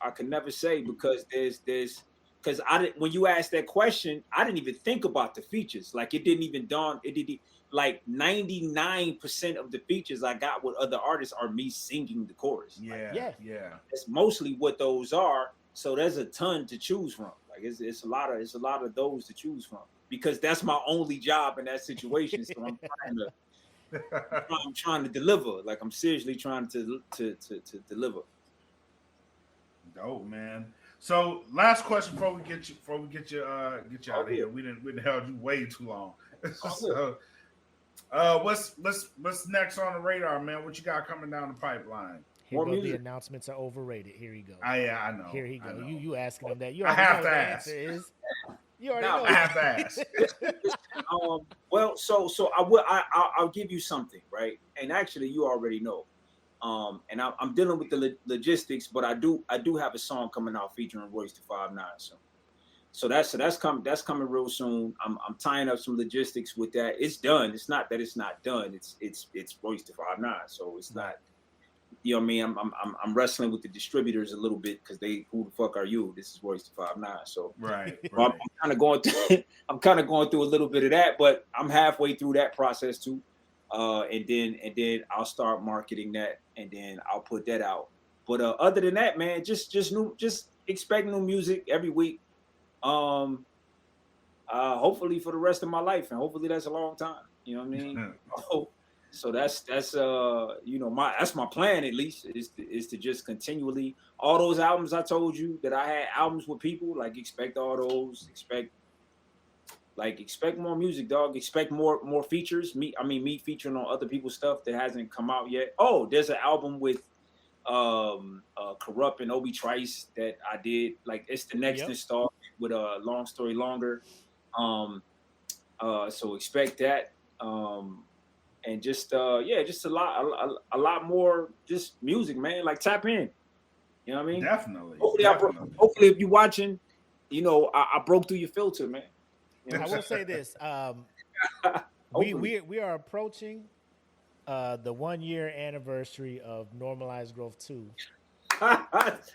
I could never say because because when you asked that question, I didn't even think about the features. Like, it didn't even dawn. It did like 99% of the features I got with other artists are me singing the chorus. Yeah. That's mostly what those are. So there's a ton to choose from. Like, it's a lot of those to choose from because that's my only job in that situation. So I'm trying to deliver. Like, I'm seriously trying to deliver. Dope, man. So last question before we get you out of here. We didn't held you way too long. So what's next on the radar, man? What you got coming down the pipeline? Here go the announcements are overrated. Here he goes. I know. Here he go. You asking him that? You I already have know to what the ask. answer is. You already know. I have to ask. Well, so I'll give you something, right? And actually, you already know. And I'm dealing with the logistics, but I do have a song coming out featuring Royce the 5'9" soon. So that's coming real soon. I'm tying up some logistics with that. It's done. It's not that it's not done. It's Royce the 5'9", so it's not. You know what I mean? I'm wrestling with the distributors a little bit because who the fuck are you? This is Royce the 5'9". So right. I'm kind of going through a little bit of that, but I'm halfway through that process too. And then I'll start marketing that, and then I'll put that out. But other than that, man, just expect new music every week. Hopefully for the rest of my life, and hopefully that's a long time. You know what I mean? So that's my plan, at least, is to just continually, all those albums I told you that I had albums with people, like, expect all those, expect more music, dog. Expect more features. Me featuring on other people's stuff that hasn't come out yet. Oh, there's an album with Corrupt and Obi Trice that I did. Like, it's the next installment with a Long Story Longer. So expect that. And just a lot more just music, man. Like, tap in. You know what I mean? Definitely. Hopefully if you're watching, I broke through your filter, man. You know I will say this: we are approaching the 1 year anniversary of Normalized Growth 2.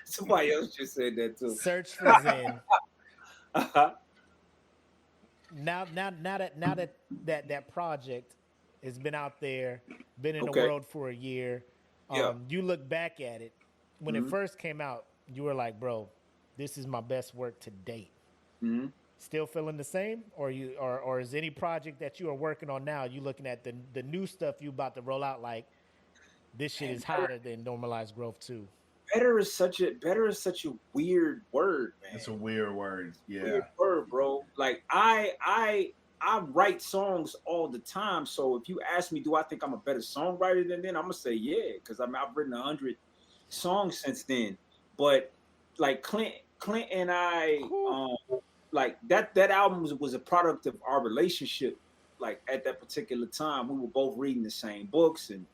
Somebody else just said that too. Search for Zen. Now that project has been out there, been in the world for a year. You look back at it when it first came out, you were like, "Bro, this is my best work to date." Mm-hmm. Still feeling the same, or is any project that you are working on now, you looking at the new stuff you about to roll out like, this shit is hotter than Normalized Growth 2? Better is such a weird word, man. It's a weird word. Yeah. Weird word, bro. Like, I write songs all the time. So if you ask me, do I think I'm a better songwriter than then? I'm gonna say yeah, because I've written 100 songs since then. But like Clint and I, like that album was a product of our relationship. Like, at that particular time, we were both reading the same books, and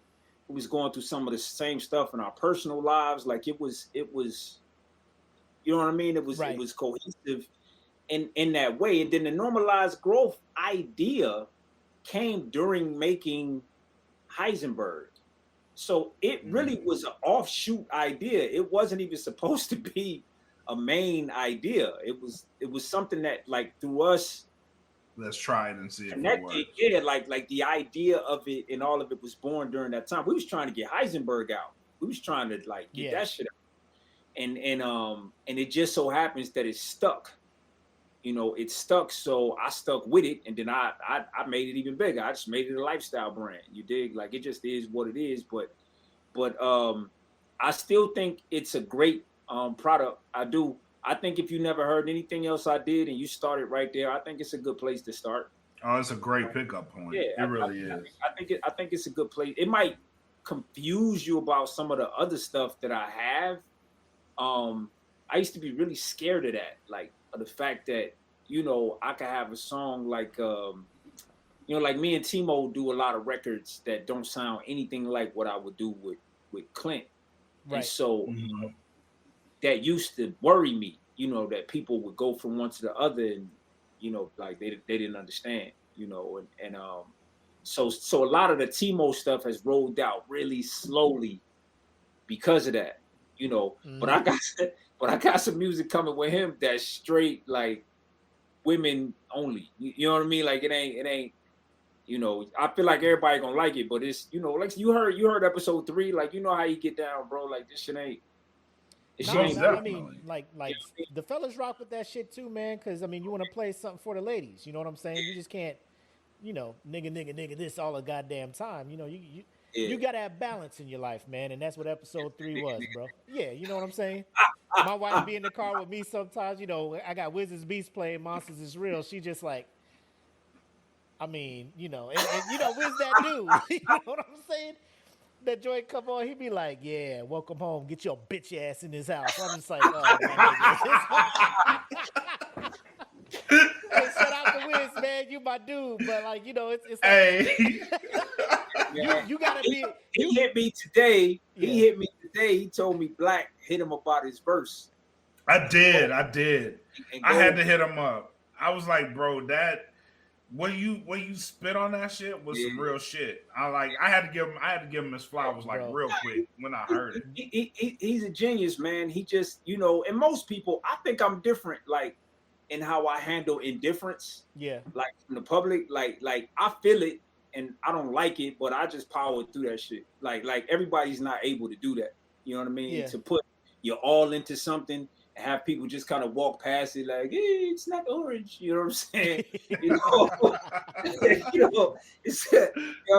we was going through some of the same stuff in our personal lives. Like, it was, you know what I mean? It was cohesive in that way. And then the Normalized Growth idea came during making Heisenberg. So it really was an offshoot idea. It wasn't even supposed to be a main idea. It was something that, like, through us, let's try it and see if it works. Yeah, like the idea of it and all of it was born during that time. We was trying to get Heisenberg out. We was trying to, like, get that shit out. and it just so happens that it's stuck. It's stuck. So I stuck with it, and then I made it even bigger. I just made it a lifestyle brand. You dig? Like, it just is what it is. But I still think it's a great product. I do. I think if you never heard anything else I did and you started right there, I think it's a good place to start. Oh, it's a great pickup point. Yeah, it really is. I think it's a good place. It might confuse you about some of the other stuff that I have. I used to be really scared of that, like the fact that I could have a song like like me and Timo do a lot of records that don't sound anything like what I would do with Clint, right? And so that used to worry me, that people would go from one to the other, and like they didn't understand, so a lot of the Timo stuff has rolled out really slowly because of that, But I got some music coming with him that's straight like women only. You know what I mean? Like it ain't. I feel like everybody gonna like it, but it's like you heard episode 3, like how you get down, bro. Like this shit ain't. I mean, like the fellas rock with that shit too, man. Because I mean, you want to play something for the ladies. You know what I'm saying? You just can't, nigga this all the goddamn time. You gotta have balance in your life, man. And that's what episode 3 was, bro. Yeah, you know what I'm saying? My wife be in the car with me sometimes. I got Wizards Beast playing Monsters Is Real. She just like, I mean, and where's that dude? You know what I'm saying? That joint come on, he be like, yeah, welcome home. Get your bitch ass in this house. I'm just like, oh, my nigga. Hey, shout out to Wiz, man. You my dude. But, like, it's like, hey. you got to be. He hit me today. Yeah. He hit me today. He told me Blak hit him about his verse. I did. I had to hit him up. I was like, bro, that. When you spit on that shit was some real shit. I had to give him his flowers like real quick when I heard it. He's a genius, man. He just and most people, I think I'm different, like in how I handle indifference. Yeah, like in the public, like I feel it and I don't like it, but I just power through that shit. Like everybody's not able to do that. You know what I mean? Yeah. To put your all into something. Have people just kind of walk past it like, hey, it's not orange. You know what I'm saying? It's, I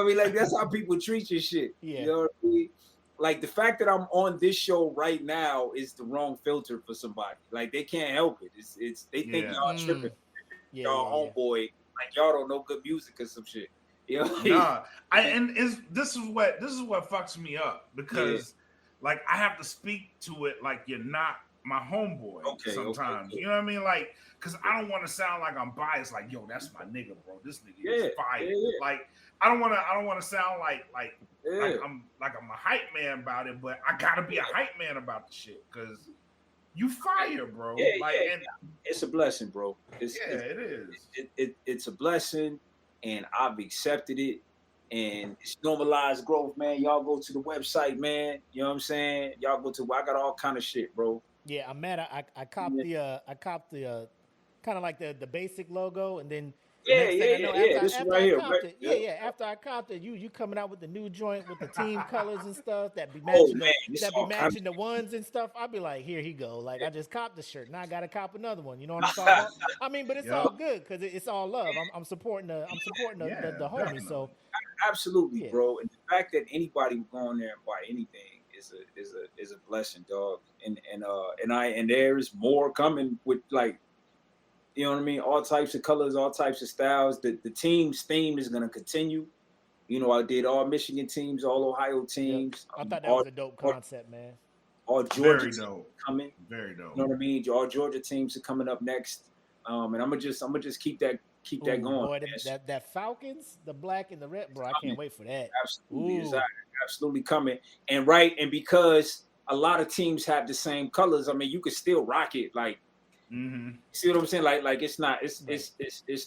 mean, like that's how people treat your shit. Yeah. You know what I mean? Like the fact that I'm on this show right now is the wrong filter for somebody. Like they can't help it. It's they think y'all tripping. Y'all homeboy, like y'all don't know good music or some shit. You know? Nah, this is what fucks me up because like I have to speak to it like you're not my homeboy sometimes. You know what I mean? Like, cause I don't want to sound like I'm biased, like, yo, that's my nigga, bro. This nigga is fire. Yeah. Like, I don't wanna sound like I'm a hype man about it, but I gotta be a hype man about the shit, cause you fire, bro. And it's a blessing, bro. It is. It's a blessing, and I've accepted it. And it's normalized growth, man. Y'all go to the website, man. You know what I'm saying? Y'all go to. I got all kind of shit, bro. Yeah, I'm mad. I copped the kind of like the basic logo, and then after I copped it, you coming out with the new joint with the team colors and stuff that be matching the ones and stuff. I'll be like, here he go. Like I just copped the shirt, now I gotta cop another one. You know what I'm talking about? I mean, but it's all good because it's all love. I'm supporting the homie. So absolutely, bro. And the fact that anybody would go in there and buy anything is a blessing, dog. And there's more coming with like, you know what I mean? All types of colors, all types of styles. The team's theme is gonna continue. I did all Michigan teams, all Ohio teams. I thought that was a dope concept, man. All Georgia teams coming. Very dope. You know what I mean? All Georgia teams are coming up next. And I'm gonna just keep that going. Boy, that Falcons, the black and the red, bro. I can't wait for that. Absolutely, absolutely coming. And because a lot of teams have the same colors, I mean, you could still rock it. Like, see what I'm saying? Like it's not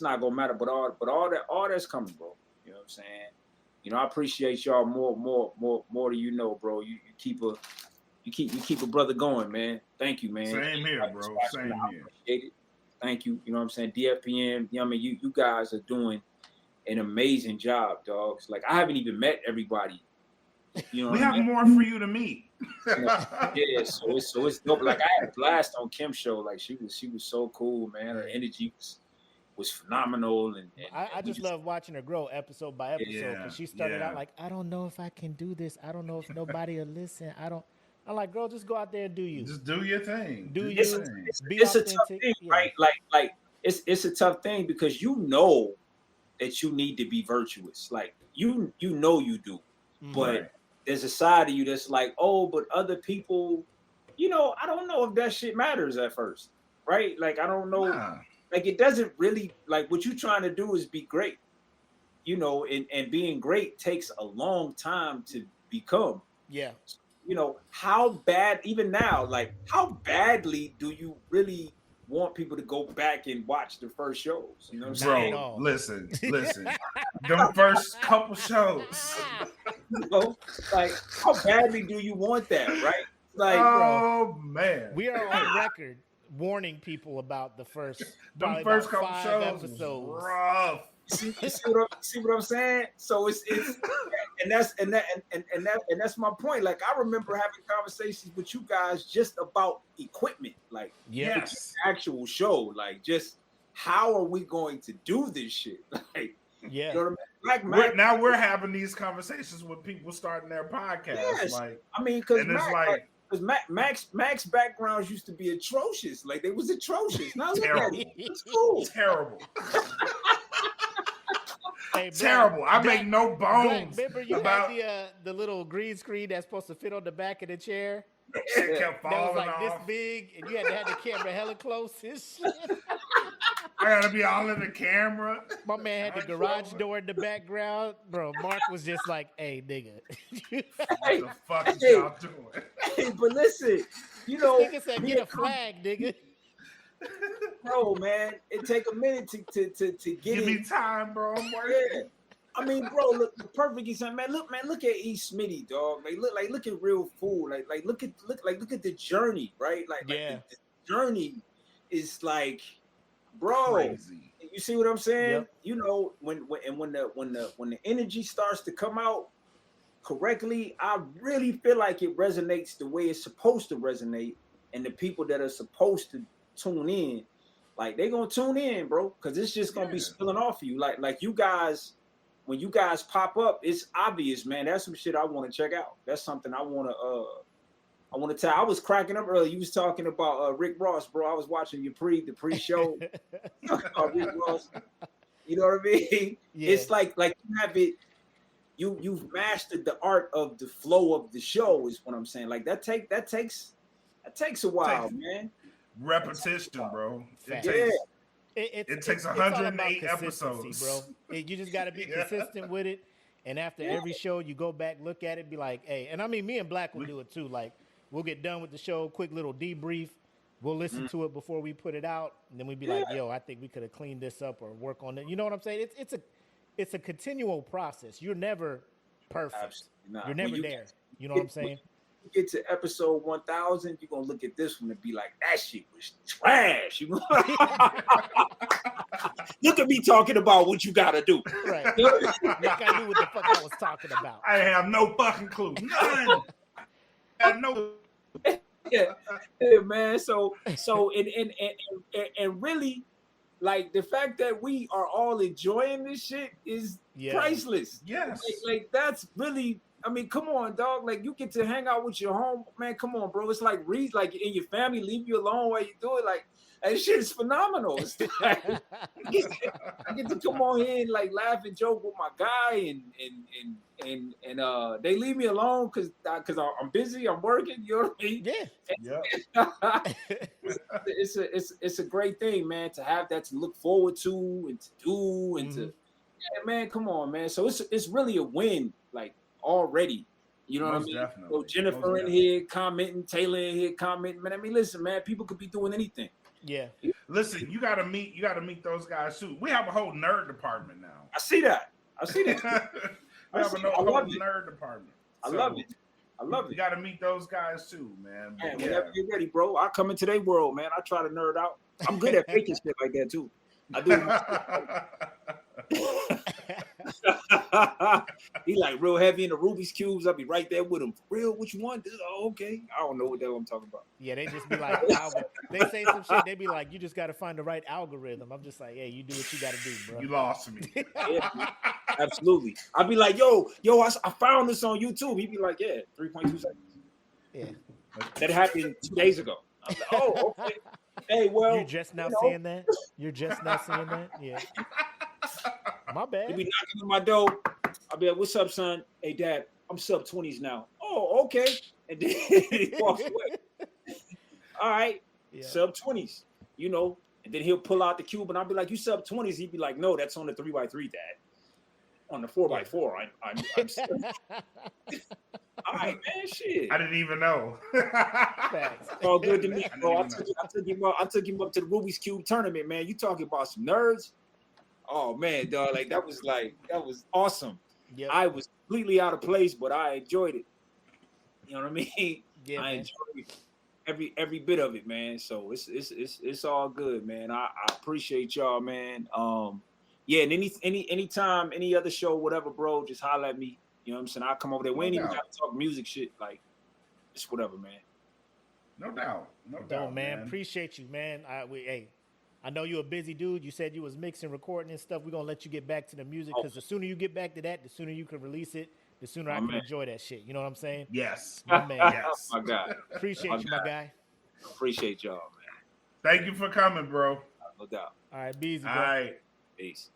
not gonna matter. But all that's coming, bro. You know what I'm saying? I appreciate y'all more than bro. You keep a brother going, man. Thank you, man. Same here, bro. Same here. Appreciate it. Thank you. You know what I'm saying? DFPM, I mean, you guys are doing an amazing job, dogs. Like I haven't even met everybody. We have more for you to meet. Yeah, so it's dope. Like I had a blast on Kim's show. Like she was so cool, man. Her energy was phenomenal, and I just love watching her grow episode by episode because she started out like, I don't know if I can do this. I don't know if nobody will listen. I'm like, girl, just go out there and do you. Just do your thing. Do it's you? it's a tough thing, right? Like it's a tough thing because you know that you need to be virtuous. Like you know you do, but there's a side of you that's like, oh, but other people, I don't know if that shit matters at first, right? Like I don't know. Nah. Like it doesn't really, like what you're trying to do is be great, and being great takes a long time to become. Yeah. How bad, even now, like how badly do you really want people to go back and watch the first shows? You know what I'm saying? Bro, listen. Them first couple shows. Like how badly do you want that, right? Like, oh man. We are on record warning people about the first couple 5 shows episodes. was rough. See what I'm saying? So it's and that's my point. Like I remember having conversations with you guys just about equipment, like Yes. the actual show, like just how are we going to do this shit? Like, Yeah. you know what I mean? Now we're having these conversations with people starting their podcasts. Yes. Like, I mean, because and it's like Mac's backgrounds used to be atrocious. Like they was atrocious. Now look at it. It's cool. terrible. Hey, Terrible. I make no bones. Remember you about had the little green screen that's supposed to fit on the back of the chair? shit kept That was falling like this off. big, and you had to have the camera hella close and shit. I gotta be all in the camera. My man had the garage door in the background. Bro, Mark was just like, hey, nigga. What the fuck is y'all doing? Hey, but listen, Nigga said, get a flag, nigga. bro, man, it take a minute to get Give it. me time, bro. I'm working. Yeah. I mean, bro, look, the perfect example, man. Look at E. Smitty, dog. Look at Real Fool. Like, look at the journey, right? Like the journey is like, bro. Crazy. You see what I'm saying? Yep. When the energy starts to come out correctly, I really feel like it resonates the way it's supposed to resonate, and the people that are supposed to tune in, like they gonna tune in, bro, because it's just gonna be spilling off of you. Like you guys. When you guys pop up, it's obvious, man. That's some shit I want to check out. That's something I want to tell. I was cracking up earlier. You was talking about Rick Ross, bro. I was watching the pre-show. Rick Ross. You know what I mean? Yeah. It's like you have it. You've mastered the art of the flow of the show. Is what I'm saying. Like that takes a while, man. Repetition, bro. It takes it's 108 all about episodes, bro. You just got to be consistent with it. And after every show, you go back, look at it, be like, hey. And I mean, me and Blak will do it too. Like, we'll get done with the show, quick little debrief. We'll listen to it before we put it out, and then we'd be like, yo, I think we could have cleaned this up or work on it. You know what I'm saying? It's a continual process. You're never perfect. Absolutely not. You're never there. You know what I'm saying? You get to episode 1000, you're gonna look at this one and be like, that shit was trash. Look at me talking about what you gotta do. Right. Like I knew what the fuck I was talking about. I have no fucking clue. None. I have no. Yeah, man. So and really, like the fact that we are all enjoying this shit is priceless. Yes. Like that's really. I mean, come on, dog. Like you get to hang out with your home, man. Come on, bro. It's like like in your family, leave you alone while you do it. Like that shit is phenomenal. It's like, I get to come on here and like laugh and joke with my guy, and they leave me alone because I'm busy, I'm working. You know what I mean? Yeah. It's a great thing, man, to have that to look forward to and to do and to man. Come on, man. So it's really a win, like. Already, you know what I mean? Definitely. So Jennifer in here commenting, Taylor in here commenting. Man, I mean, listen, man, people could be doing anything. Yeah. Listen, you gotta meet those guys too. We have a whole nerd department now. I see that. We have a whole nerd department. I love it. You gotta meet those guys too, man. Man, whenever you're ready, bro. I come into their world, man. I try to nerd out. I'm good at faking shit like that too. I do. He like real heavy in the Rubik's cubes. I'll be right there with him. For real, what you want? Oh, okay. I don't know what the hell I'm talking about. Yeah, they just be like, they say some shit. They be like, you just got to find the right algorithm. I'm just like, hey, you do what you got to do, bro. You lost me. Yeah, absolutely. I'd be like, yo, I found this on YouTube. He'd be like, yeah, 3.2 seconds. Yeah. That happened 2 days ago. I'm like, oh, okay. Hey, well, you just now seeing that? You're just now seeing that? Yeah. My bad. He'd be knocking on my door. I'll be like, what's up, son? Hey, Dad, I'm sub 20s now. Oh, okay. And then he walks away. All right, sub 20s, you know. And then he'll pull out the cube, and I'll be like, you sub 20s. He'd be like, no, that's on the 3x3, Dad. On the 4x4, I'm sub. All right, man, shit. I didn't even know. Facts. All good to me, bro. I took him up to the Rubik's Cube tournament, man. You talking about some nerds? Oh man, dog, that was awesome. Yep. I was completely out of place, but I enjoyed it. You know what I mean? Yeah, I man. enjoyed every bit of it, man. So it's all good, man. I appreciate y'all, man. Yeah, and anytime, any other show, whatever, bro, just holler at me. You know what I'm saying? I'll come over there. We ain't even got to talk music shit, like just whatever, man. No doubt. No doubt, man. Appreciate you, man. I know you're a busy dude. You said you was mixing, recording and stuff. We're gonna let you get back to the music because the sooner you get back to that, the sooner you can release it, the sooner I can enjoy that shit. You know what I'm saying? Yes. My man. Yes. My God. Appreciate you, my guy. Appreciate y'all, man. Thank you for coming, bro. No doubt. All right, be easy, bro. All right. Peace.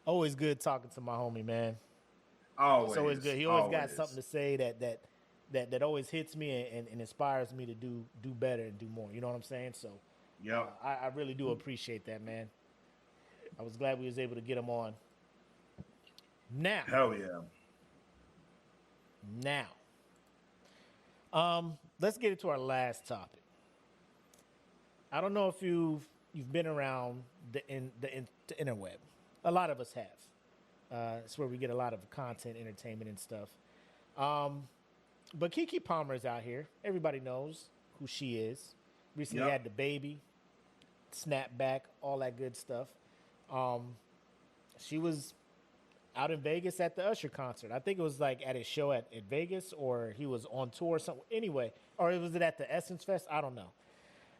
Always good talking to my homie, man. Always. It's always good. He always got something to say that always hits me and inspires me to do better and do more. You know what I'm saying? So yeah, I really do appreciate that, man. I was glad we was able to get him on. Now. Hell yeah. Now. Let's get into our last topic. I don't know if you've been around the interweb. A lot of us have. It's where we get a lot of content, entertainment, and stuff. But KeKe Palmer is out here. Everybody knows who she is. Recently had the baby, snapback, all that good stuff. She was out in Vegas at the Usher concert. I think it was like at his show at Vegas, or he was on tour or something. Anyway, or was it at the Essence Fest? I don't know.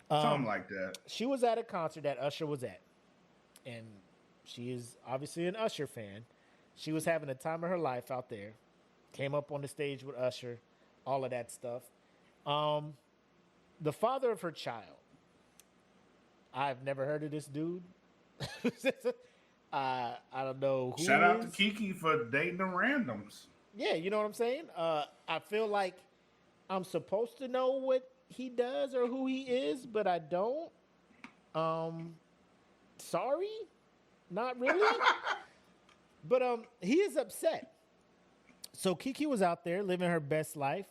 Something like that. She was at a concert that Usher was at. And she is obviously an Usher fan. She was having the time of her life out there. Came up on the stage with Usher, all of that stuff. The father of her child. I've never heard of this dude. I don't know who. Shout out to KeKe for dating the randoms. Yeah, you know what I'm saying? I feel like I'm supposed to know what he does or who he is, but I don't. Sorry? Not really. But he is upset. So KeKe was out there living her best life,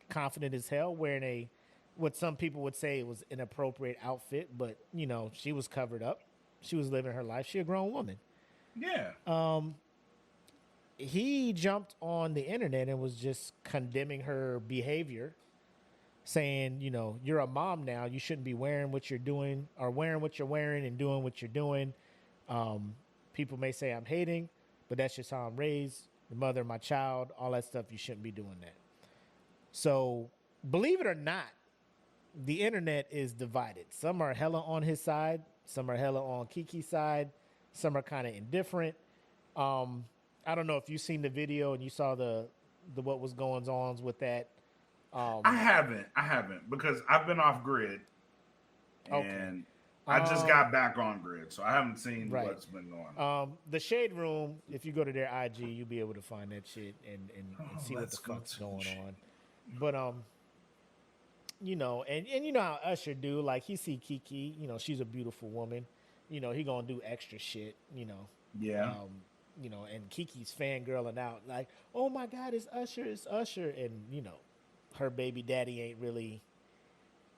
confident as hell, wearing what some people would say was an inappropriate outfit, but you know, she was covered up. She was living her life. She a grown woman. Yeah. He jumped on the internet and was just condemning her behavior, saying, you know, you're a mom now. You shouldn't be wearing what you're doing or wearing what you're wearing and doing what you're doing. People may say I'm hating, but that's just how I'm raised. The mother of my child, all that stuff. You shouldn't be doing that. So believe it or not, the internet is divided. Some are hella on his side. Some are hella on KeKe's side. Some are kind of indifferent. I don't know if you've seen the video and you saw the what was going on with that. I haven't because I've been off grid, and I just got back on grid, so I haven't seen what's been going on. The Shade Room, if you go to their IG, you'll be able to find that shit and see what the fuck's going on. But you know, and you know how Usher do, like he see KeKe, you know, she's a beautiful woman, you know, he gonna do extra shit, you know. Yeah. You know, and KeKe's fangirling out like, oh my God, it's Usher, and you know, her baby daddy ain't really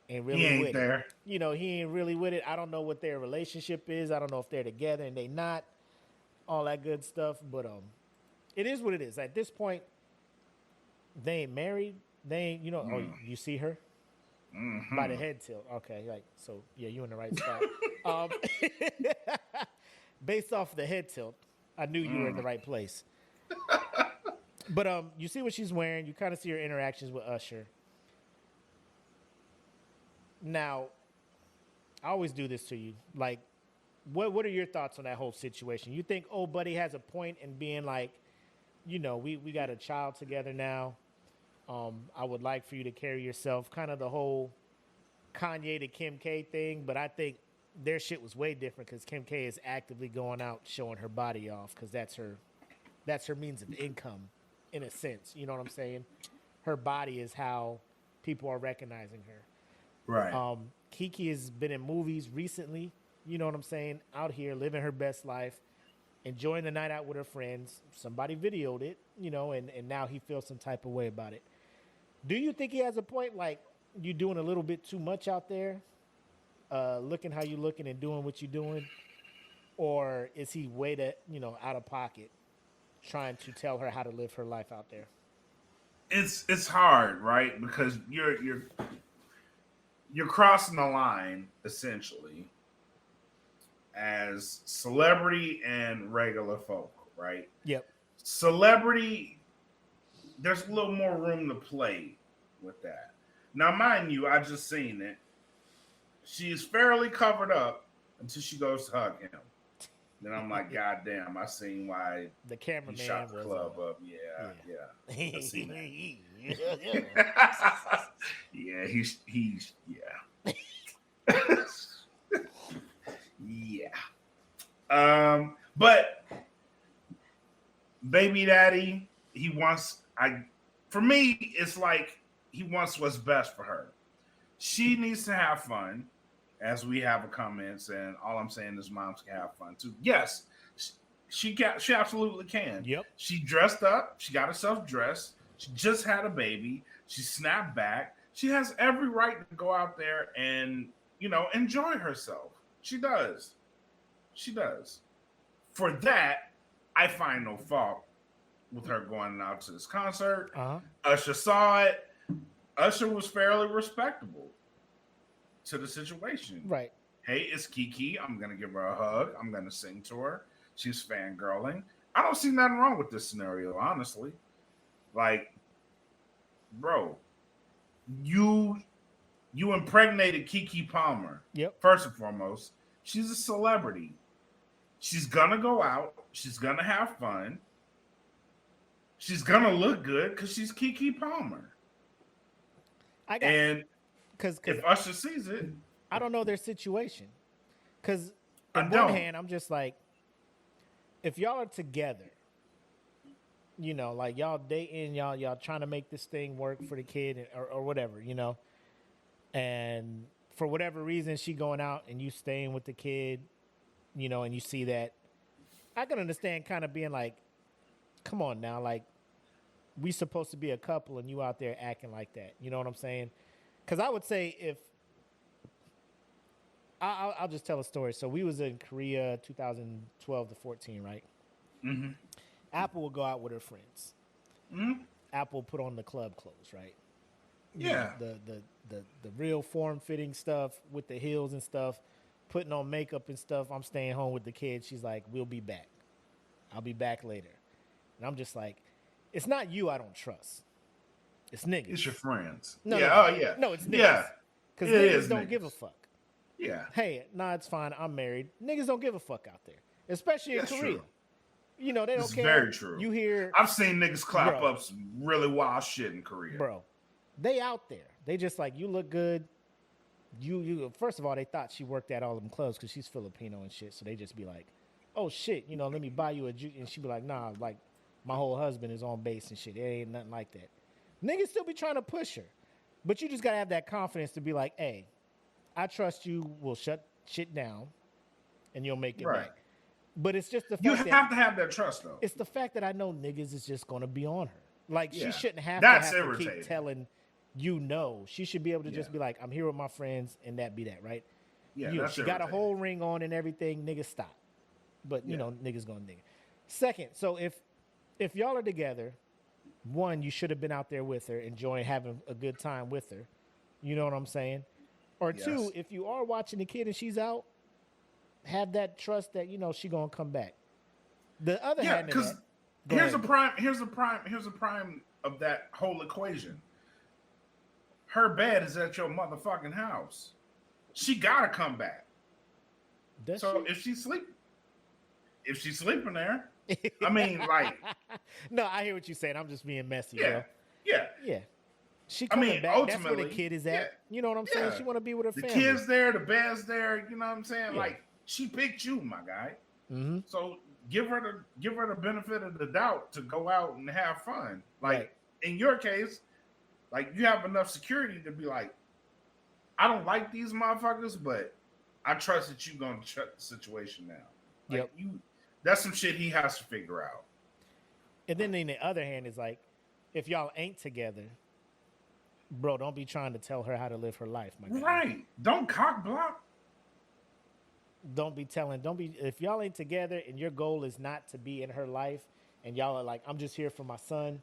with there. it. You know, he ain't really with it. I don't know what their relationship is. I don't know if they're together and they not, all that good stuff. But it is what it is. At this point, they ain't married. They ain't, you know, oh, you see her? Mm-hmm. By the head tilt. Okay, like, so yeah, you in the right spot. Based off the head tilt, I knew you were in the right place. But you see what she's wearing. You kind of see her interactions with Usher. Now, I always do this to you. Like, what are your thoughts on that whole situation? You think old buddy has a point in being like, you know, we got a child together now. I would like for you to carry yourself. Kind of the whole Kanye to Kim K thing, but I think their shit was way different because Kim K is actively going out showing her body off because that's her means of income, in a sense. You know what I'm saying? Her body is how people are recognizing her. Right. KeKe has been in movies recently. You know what I'm saying? Out here living her best life, enjoying the night out with her friends. Somebody videoed it, you know, and now he feels some type of way about it. Do you think he has a point? Like, you doing a little bit too much out there, looking how you looking and doing what you doing, or is he way to, you know, out of pocket, trying to tell her how to live her life out there? It's hard, right? Because you're crossing the line essentially as celebrity and regular folk, right? Yep. Celebrity, there's a little more room to play with that. Now, mind you, I just seen it. She's fairly covered up until she goes to hug him. Then I'm like, God damn, I seen why The cameraman he shot the was club up. Yeah. I seen that. Yeah, he's yeah. But baby daddy, for me, it's like he wants what's best for her. She needs to have fun, as we have a comments, and all I'm saying is moms can have fun too. Yes, she absolutely can. Yep. She dressed up. She got herself dressed. She just had a baby. She snapped back. She has every right to go out there and, you know, enjoy herself. She does. For that, I find no fault with her going out to this concert. Uh-huh. Usher saw it. Usher was fairly respectable to the situation. Right. Hey, it's KeKe. I'm going to give her a hug. I'm going to sing to her. She's fangirling. I don't see nothing wrong with this scenario, honestly. Like, bro, you impregnated KeKe Palmer. Yep. First and foremost, she's a celebrity. She's going to go out. She's going to have fun. She's going to look good because she's KeKe Palmer. Because if Usher sees it, I don't know their situation. Because on one hand, I'm just like, if y'all are together, you know, like y'all dating, y'all trying to make this thing work for the kid or whatever, you know, and for whatever reason she going out and you staying with the kid, you know, and you see that, I can understand kind of being like, come on now, like, we supposed to be a couple and you out there acting like that. You know what I'm saying? Because I would say if I'll just tell a story. So we was in Korea 2012 to 14, right? Mm-hmm. Apple would go out with her friends. Mm-hmm. Apple put on the club clothes, right? Yeah. You know, the real form-fitting stuff with the heels and stuff, putting on makeup and stuff. I'm staying home with the kids. She's like, we'll be back. I'll be back later. And I'm just like, it's not you I don't trust. It's niggas. It's your friends. No, yeah. no. Oh, yeah. No, it's niggas. Yeah. Because niggas don't give a fuck. Yeah. Hey, nah, it's fine. I'm married. Niggas don't give a fuck out there, especially in Korea. True. You know, they don't care. Very true. You hear... I've seen niggas clap up some really wild shit in Korea. Bro, they out there. They just like, you look good. You first of all, they thought she worked at all them clubs because she's Filipino and shit. So they just be like, oh, shit, you know, let me buy you a juice. And she be like, nah, like, my whole husband is on base and shit. It ain't nothing like that. Niggas still be trying to push her. But you just got to have that confidence to be like, hey, I trust you will shut shit down and you'll make it back. But it's just the fact you have to have that trust, though. It's the fact that I know niggas is just going to be on her. Like, she shouldn't have to keep telling you no. She should be able to just be like, I'm here with my friends, and that be that, right? Yeah, you know, she got a whole ring on and everything. Niggas stop. But, you know, niggas going to nigga. Second, so if y'all are together, one, you should have been out there with her, enjoying having a good time with her. You know what I'm saying? Or two, if you are watching the kid and she's out, have that trust that, you know, she going to come back. The other Yeah, hand of because that, go here's a ahead. prime of that whole equation. Her bed is at your motherfucking house. She gotta come back. Does So she? if she's sleeping there, I mean, like, No, I hear what you're saying. I'm just being messy, yeah, bro. yeah. Yeah. She I mean, coming back. That's where the ultimately, kid is yeah, at. You know what I'm saying? yeah. She want to be with her The family. kids there, the bed's there. You know what I'm saying? Yeah. Like, she picked you, my guy. Mm-hmm. So give her the benefit of the doubt to go out and have fun. Like Right. in your case, like you have enough security to be like, I don't like these motherfuckers, but I trust that you're gonna shut the situation down. Like Yep. that's some shit he has to figure out. And then on the other hand is like, if y'all ain't together, bro, don't be trying to tell her how to live her life, my guy. Right. Don't cock block. Don't be if y'all ain't together and your goal is not to be in her life and y'all are like, I'm just here for my son,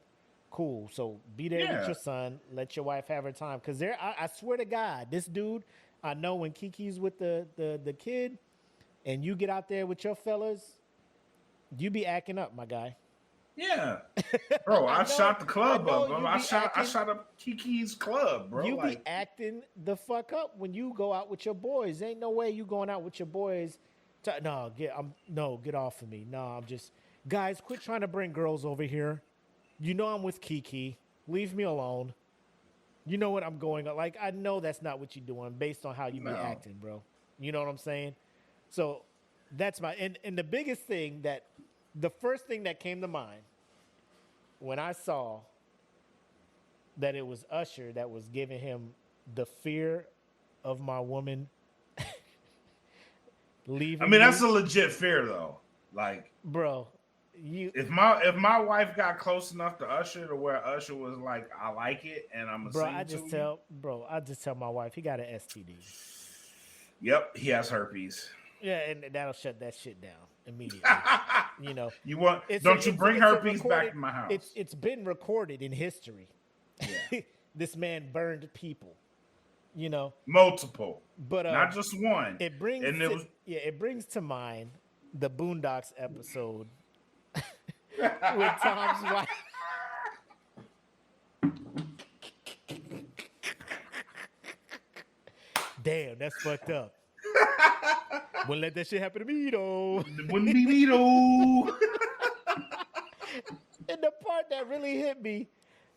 cool. So be there with Yeah. your son, let your wife have her time. Cause I swear to God, this dude, I know when KeKe's with the kid and you get out there with your fellas, you be acting up, my guy. Yeah. Bro, I shot the club know up. Bro. you I be shot acting- up KeKe's club, bro. You like, be acting the fuck up when you go out with your boys. Ain't no way you going out with your boys. Get off of me. No, I'm just guys. Quit trying to bring girls over here. You know I'm with KeKe. Leave me alone. You know what I'm going on. Like I know that's not what you're doing based on how you be No. acting, bro. You know what I'm saying? So that's and the biggest thing the first thing that came to mind when I saw that it was Usher that was giving him the fear of my woman leaving. I mean, that's me. a legit fear though. Like, Bro, you if my wife got close enough to Usher to where Usher was like, I like it, and I'm bro, gonna I sing just to you. tell my wife he got an STD. Yep, he has herpes. Yeah, and that'll shut that shit down immediately. You know, You want? It's Don't a- you bring it's a herpes recorded- back to my house? It's been recorded in history. Yeah. This man burned people. You know, Multiple, but not just one. it brings and it was it brings to mind the Boondocks episode with Tom's wife. Damn, that's fucked up. Wouldn't let that shit happen to me though. wouldn't be me though. And the part that really hit me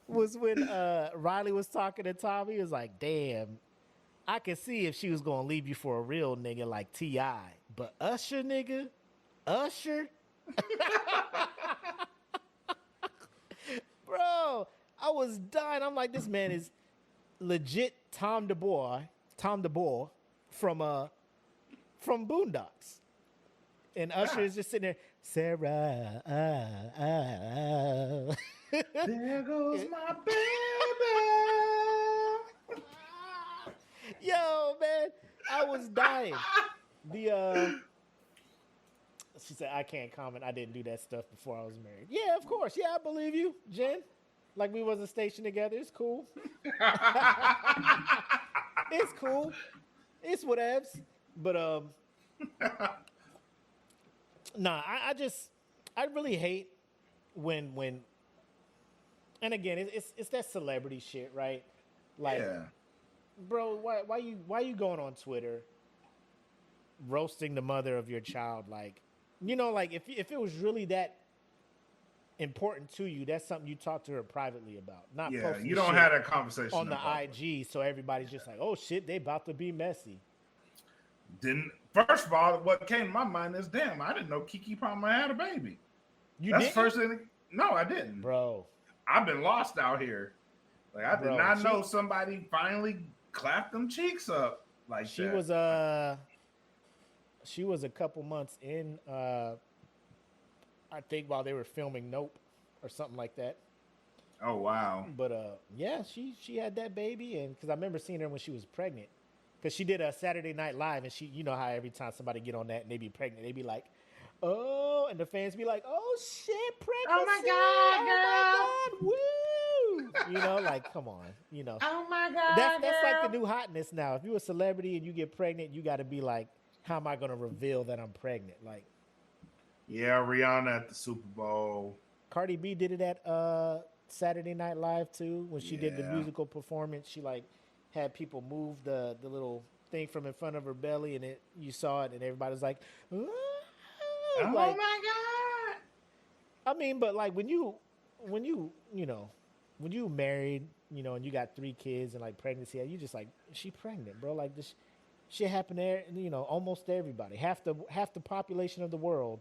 was when Riley was talking to Tom. He was like, damn, I could see if she was gonna leave you for a real nigga like T.I. But Usher, nigga? Usher? Bro, I was dying. I'm like, this man is legit Tom DeBoer from Boondocks. And Usher is just sitting there, Sarah. There goes my baby. Yo, man, I was dying. She said, I can't comment. I didn't do that stuff before I was married. Yeah, of course. Yeah, I believe you, Jen. Like we wasn't stationed together. It's cool. It's cool. It's whatevs. But I really hate when and again it's that celebrity shit, right? Like, Yeah. bro, why you going on Twitter roasting the mother of your child? Like, you know, like if it was really that important to you, that's something you talk to her privately about. Not Yeah, posting you don't shit have that conversation on the in public. IG, so everybody's just like, oh shit, they about to be messy. First of all, what came to my mind is, damn, I didn't know KeKe Palmer had a baby. That's the first thing. No, I didn't. Bro. I've been lost out here. Like I did Bro, not know somebody finally clapped them cheeks up like She that. she was a couple months in, I think while they were filming Nope or something like that. Oh wow. But yeah, she had that baby, and because I remember seeing her when she was pregnant, because she did a Saturday Night Live, and you know how every time somebody get on that and they be pregnant, they be like, oh, and the fans be like, oh shit, pregnancy! Oh my God, girl! Oh my God, woo! You know, like come on, you know. Oh my God. That's like the new hotness now. If you're a celebrity and you get pregnant, you got to be like, how am I going to reveal that I'm pregnant? Like, Yeah, Rihanna at the Super Bowl. Cardi B did it at Saturday Night Live too. When she did the Yeah. musical performance, she like had people move the little thing from in front of her belly, and you saw it, and everybody was like, "Ooh," Oh like my God. I mean, but like when you when you married, and you got 3 kids and like pregnancy, you just like she pregnant, bro. Like this shit happened there, almost to everybody. Half the population of the world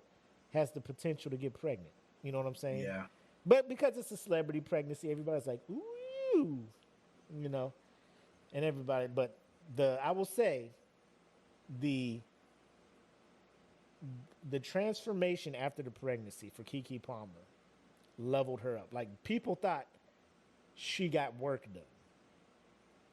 has the potential to get pregnant. You know what I'm saying? Yeah. But because it's a celebrity pregnancy, everybody's like, ooh, and everybody. But I will say, the transformation after the pregnancy for KeKe Palmer leveled her up. Like people thought she got work done.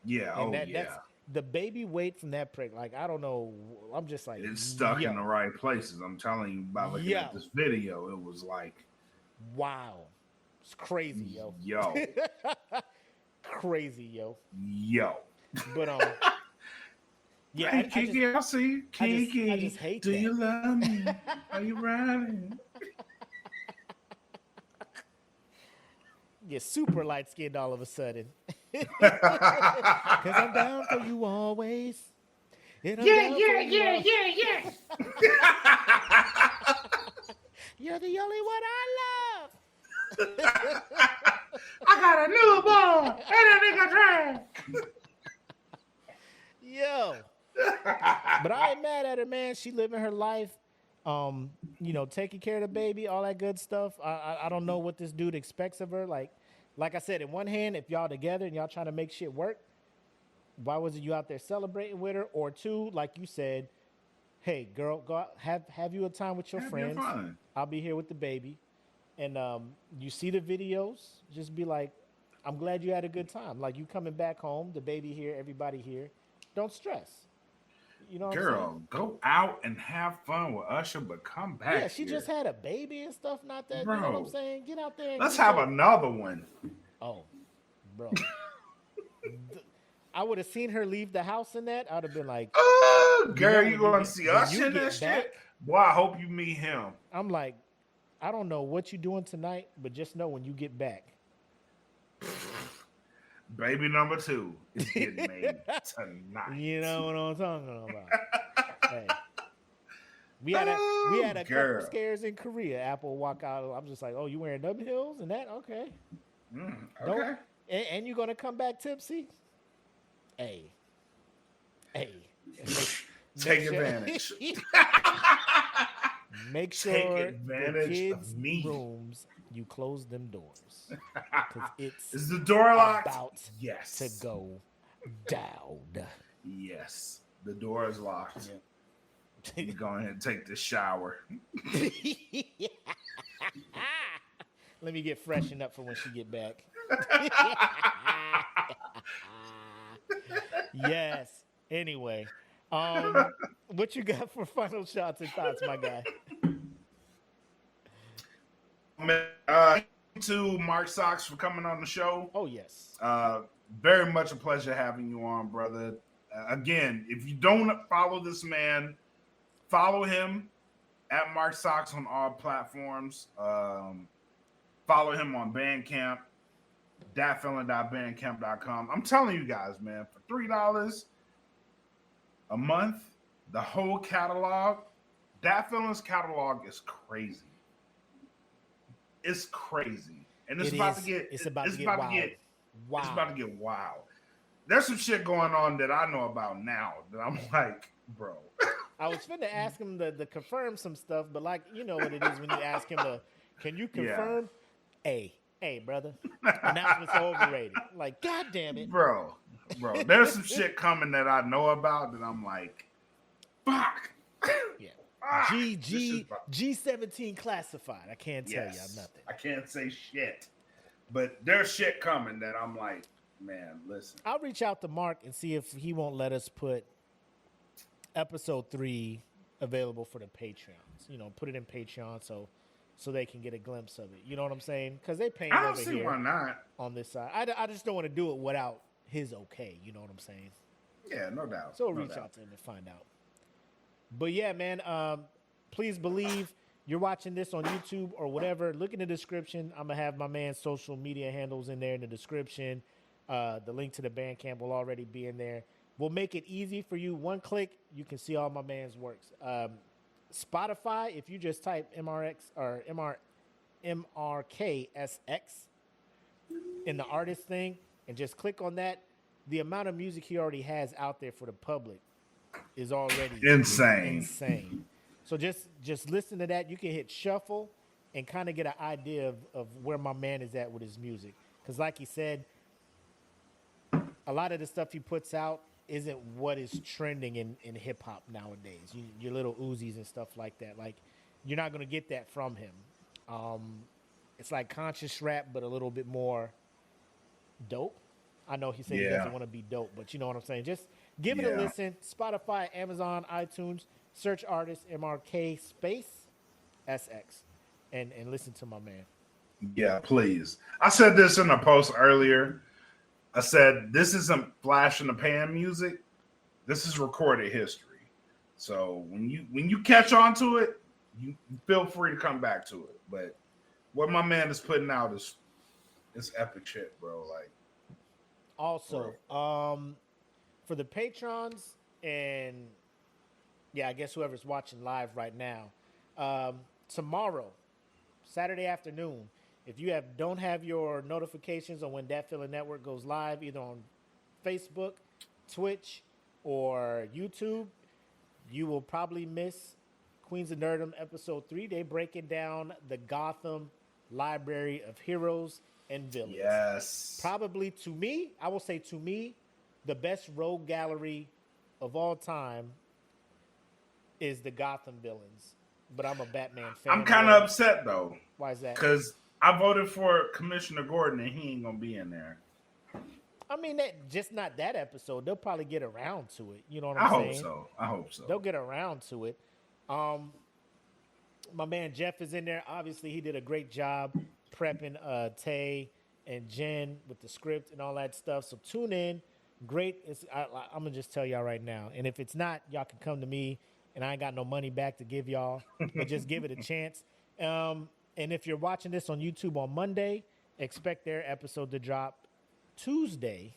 Yeah. And that's the baby weight from that preg. Like I don't know. I'm just like it's stuck in the right places. I'm telling you, by looking at this video, it was like, wow, it's crazy, yo. Crazy, yo. But yeah, hey, KeKe, I see you. KeKe, I just hate do that. you love me? Are you riding? You're super light skinned all of a sudden. Cause I'm down for you always. And I'm down for you yeah. You're the only one I love. I got a newborn and a nigga trash. Yo. But I ain't mad at her, man. She living her life. Taking care of the baby, all that good stuff. I don't know what this dude expects of her. Like I said, in one hand, if y'all together and y'all trying to make shit work, why wasn't you out there celebrating with her? Or 2, like you said, hey, girl, go out, have you a time with your friends. I'll be here with the baby. And you see the videos, just be like, I'm glad you had a good time. Like you coming back home, the baby here, everybody here. Don't stress. You know what I'm saying? Go out and have fun with Usher, but come back. Yeah, she just had a baby and stuff, not that. Bro, you know what I'm saying? Get out there. And let's have another one. Oh, bro. I would have seen her leave the house in that. I would have been like, girl, you going to see Usher in that shit? Boy, I hope you meet him. I'm like, I don't know what you're doing tonight, but just know when you get back. Baby number 2 is getting made tonight. You know what I'm talking about. Hey. We had a couple scares in Korea. Apple walk out. I'm just like, oh, you wearing them heels and that? Okay. Okay. And you gonna come back tipsy? Hey. Take advantage. Make sure the kids' rooms you close them doors. Is the door locked? About to go down. Yes, the door is locked. You go ahead and take the shower. Let me get freshened up for when she get back. Yes. Anyway, what you got for final shots and thoughts, my guy? To Mark Sox for coming on the show. Oh, yes. Very much a pleasure having you on, brother. Again, if you don't follow this man, follow him at Mark Sox on all platforms. Follow him on Bandcamp, datfeelin.bandcamp.com. I'm telling you guys, man, for $3 a month, the whole catalog, Dat Feelin's catalog is crazy. It's crazy, and it's about to get wild. There's some shit going on that I know about now that I'm like, bro. I was finna ask him to confirm some stuff, but like, you know what it is when you ask him can you confirm? Yeah. Hey, brother, announcement's overrated. Like, god damn it, bro. There's some shit coming that I know about that I'm like, fuck. Yeah. G17 classified. I can't tell you nothing. I can't say shit. But there's shit coming that I'm like, man, listen. I'll reach out to Mark and see if he won't let us put episode 3 available for the Patreons. Put it in Patreon so they can get a glimpse of it. You know what I'm saying? Because they paying over here why not. On this side. I just don't want to do it without his okay. You know what I'm saying? Yeah, no doubt. So we'll reach out to him and find out. But yeah, man, please believe you're watching this on YouTube or whatever, look in the description. I'm gonna have my man's social media handles in there in the description. The link to the Bandcamp will already be in there. We'll make it easy for you. One click, you can see all my man's works. Spotify, if you just type MRK SX in the artist thing and just click on that, the amount of music he already has out there for the public is already insane. So just listen to that. You can hit shuffle and kind of get an idea of where my man is at with his music. Because like he said, a lot of the stuff he puts out isn't what is trending in hip hop nowadays. Your little Uzis and stuff like that. Like, you're not going to get that from him. It's like conscious rap, but a little bit more dope. I know he said he doesn't want to be dope, but you know what I'm saying. Just give it a listen. Spotify, Amazon, iTunes, search artist MRK SX and listen to my man. Yeah, please. I said this in a post earlier. I said this isn't flash in the pan music. This is recorded history. So when you catch on to it, you feel free to come back to it. But what my man is putting out is epic shit, bro. Like, also, for the patrons and I guess whoever's watching live right now, tomorrow, Saturday afternoon, if you don't have your notifications on when Dat Feeling Network goes live, either on Facebook, Twitch, or YouTube, you will probably miss Queens of Nerdom episode 3. They breaking down the Gotham Library of Heroes and Villains. Yes. Probably I will say to me, the best rogue gallery of all time is the Gotham villains. But I'm a Batman fan. I'm kind of upset though. Why is that? Because I voted for Commissioner Gordon and he ain't gonna be in there. I mean, that just not that episode. They'll probably get around to it. You know what I'm saying? I hope so. They'll get around to it. My man Jeff is in there. Obviously, he did a great job prepping Tay and Jen with the script and all that stuff. So tune in. Great. I'm gonna just tell y'all right now. And if it's not, y'all can come to me. And I ain't got no money back to give y'all, but just give it a chance. And if you're watching this on YouTube on Monday, expect their episode to drop Tuesday.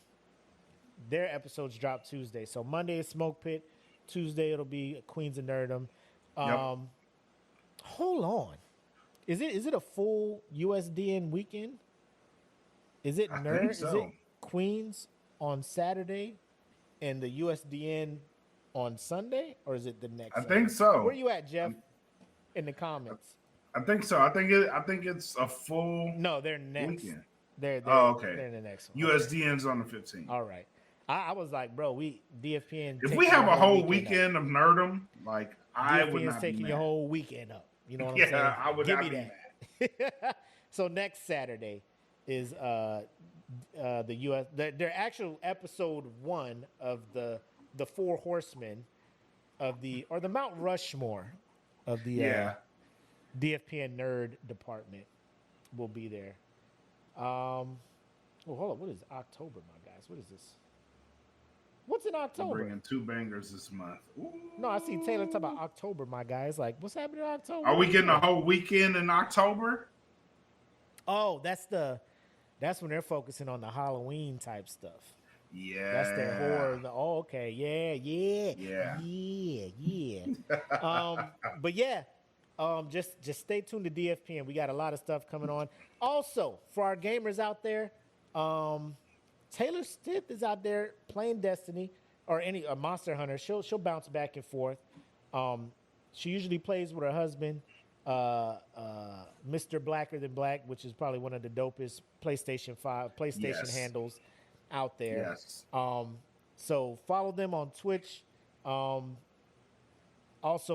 Their episodes drop Tuesday. So Monday is Smoke Pit. Tuesday it'll be Queens of Nerdom. Hold on. Is it a full USDN weekend? Is it Nerd? So. Is it Queens on Saturday and the USDN on Sunday, or is it the next? I think so. Where you at, Jeff? In the comments. I think so. I think it's a full. No, they're next. Weekend. They're okay. They're in the next one. USDN's on the 15th. All right. I was like, bro, DFPN. If we have a whole weekend of Nerdom, like I would not taking be your mad. whole weekend up. You know what I'm saying? I would Give not me be that. So next Saturday is their actual episode 1 of the Four Horsemen of the Mount Rushmore of the DFPN nerd department will be there. Well, hold on. What is October, my guys? What is this? What's in October? Bringing 2 bangers this month. Ooh. No, I see Taylor talk about October, my guys. Like, what's happening in October? Are we getting a whole weekend in October? Oh, that's when they're focusing on the Halloween type stuff. Yeah. That's their horror. Okay. Yeah. But yeah, just stay tuned to DFPN. We got a lot of stuff coming on. Also, for our gamers out there, Taylor Stiff is out there playing Destiny or a Monster Hunter. She'll bounce back and forth. She usually plays with her husband, Mr. Blacker Than Black, which is probably one of the dopest PlayStation handles out there. Yes. So follow them on Twitch. Also,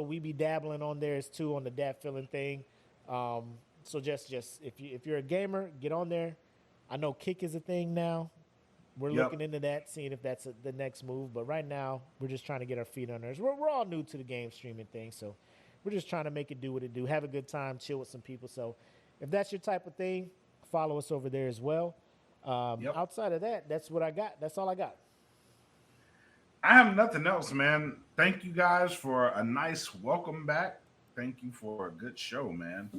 we be dabbling on theirs too on the Dat Feeling thing. So just if you're a gamer, get on there. I know KeKe is a thing now. We're looking into that, seeing if that's the next move. But right now, we're just trying to get our feet under us. We're all new to the game streaming thing, so we're just trying to make it do what it do. Have a good time, chill with some people. So if that's your type of thing, follow us over there as well. Outside of that, that's what I got. That's all I got. I have nothing else, man. Thank you guys for a nice welcome back. Thank you for a good show, man.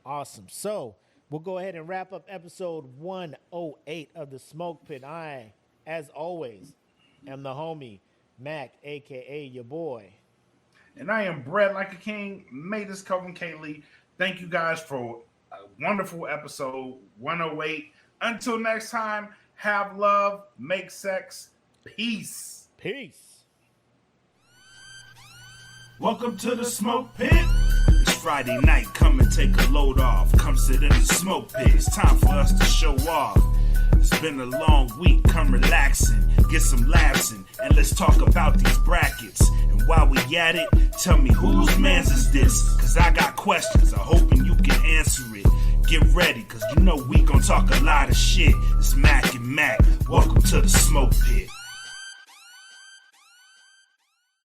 Awesome. So we'll go ahead and wrap up episode 108 of the Smoke Pit. I, as always, am the homie Mac, aka your boy. And I am bred like a king. Made this Coven K-Lee. Thank you guys for a wonderful episode 108. Until next time, have love, make sex, peace. Peace. Welcome to the Smoke Pit. It's Friday night, come and take a load off. Come sit in the smoke pit. It's time for us to show off. It's been a long week, come relaxing, get some laughs in, and let's talk about these brackets. And while we at it, tell me whose man's is this? Cause I got questions, I'm hoping you can answer it. Get ready, cause you know we gon' talk a lot of shit. It's Mac and Mac, welcome to the Smoke Pit.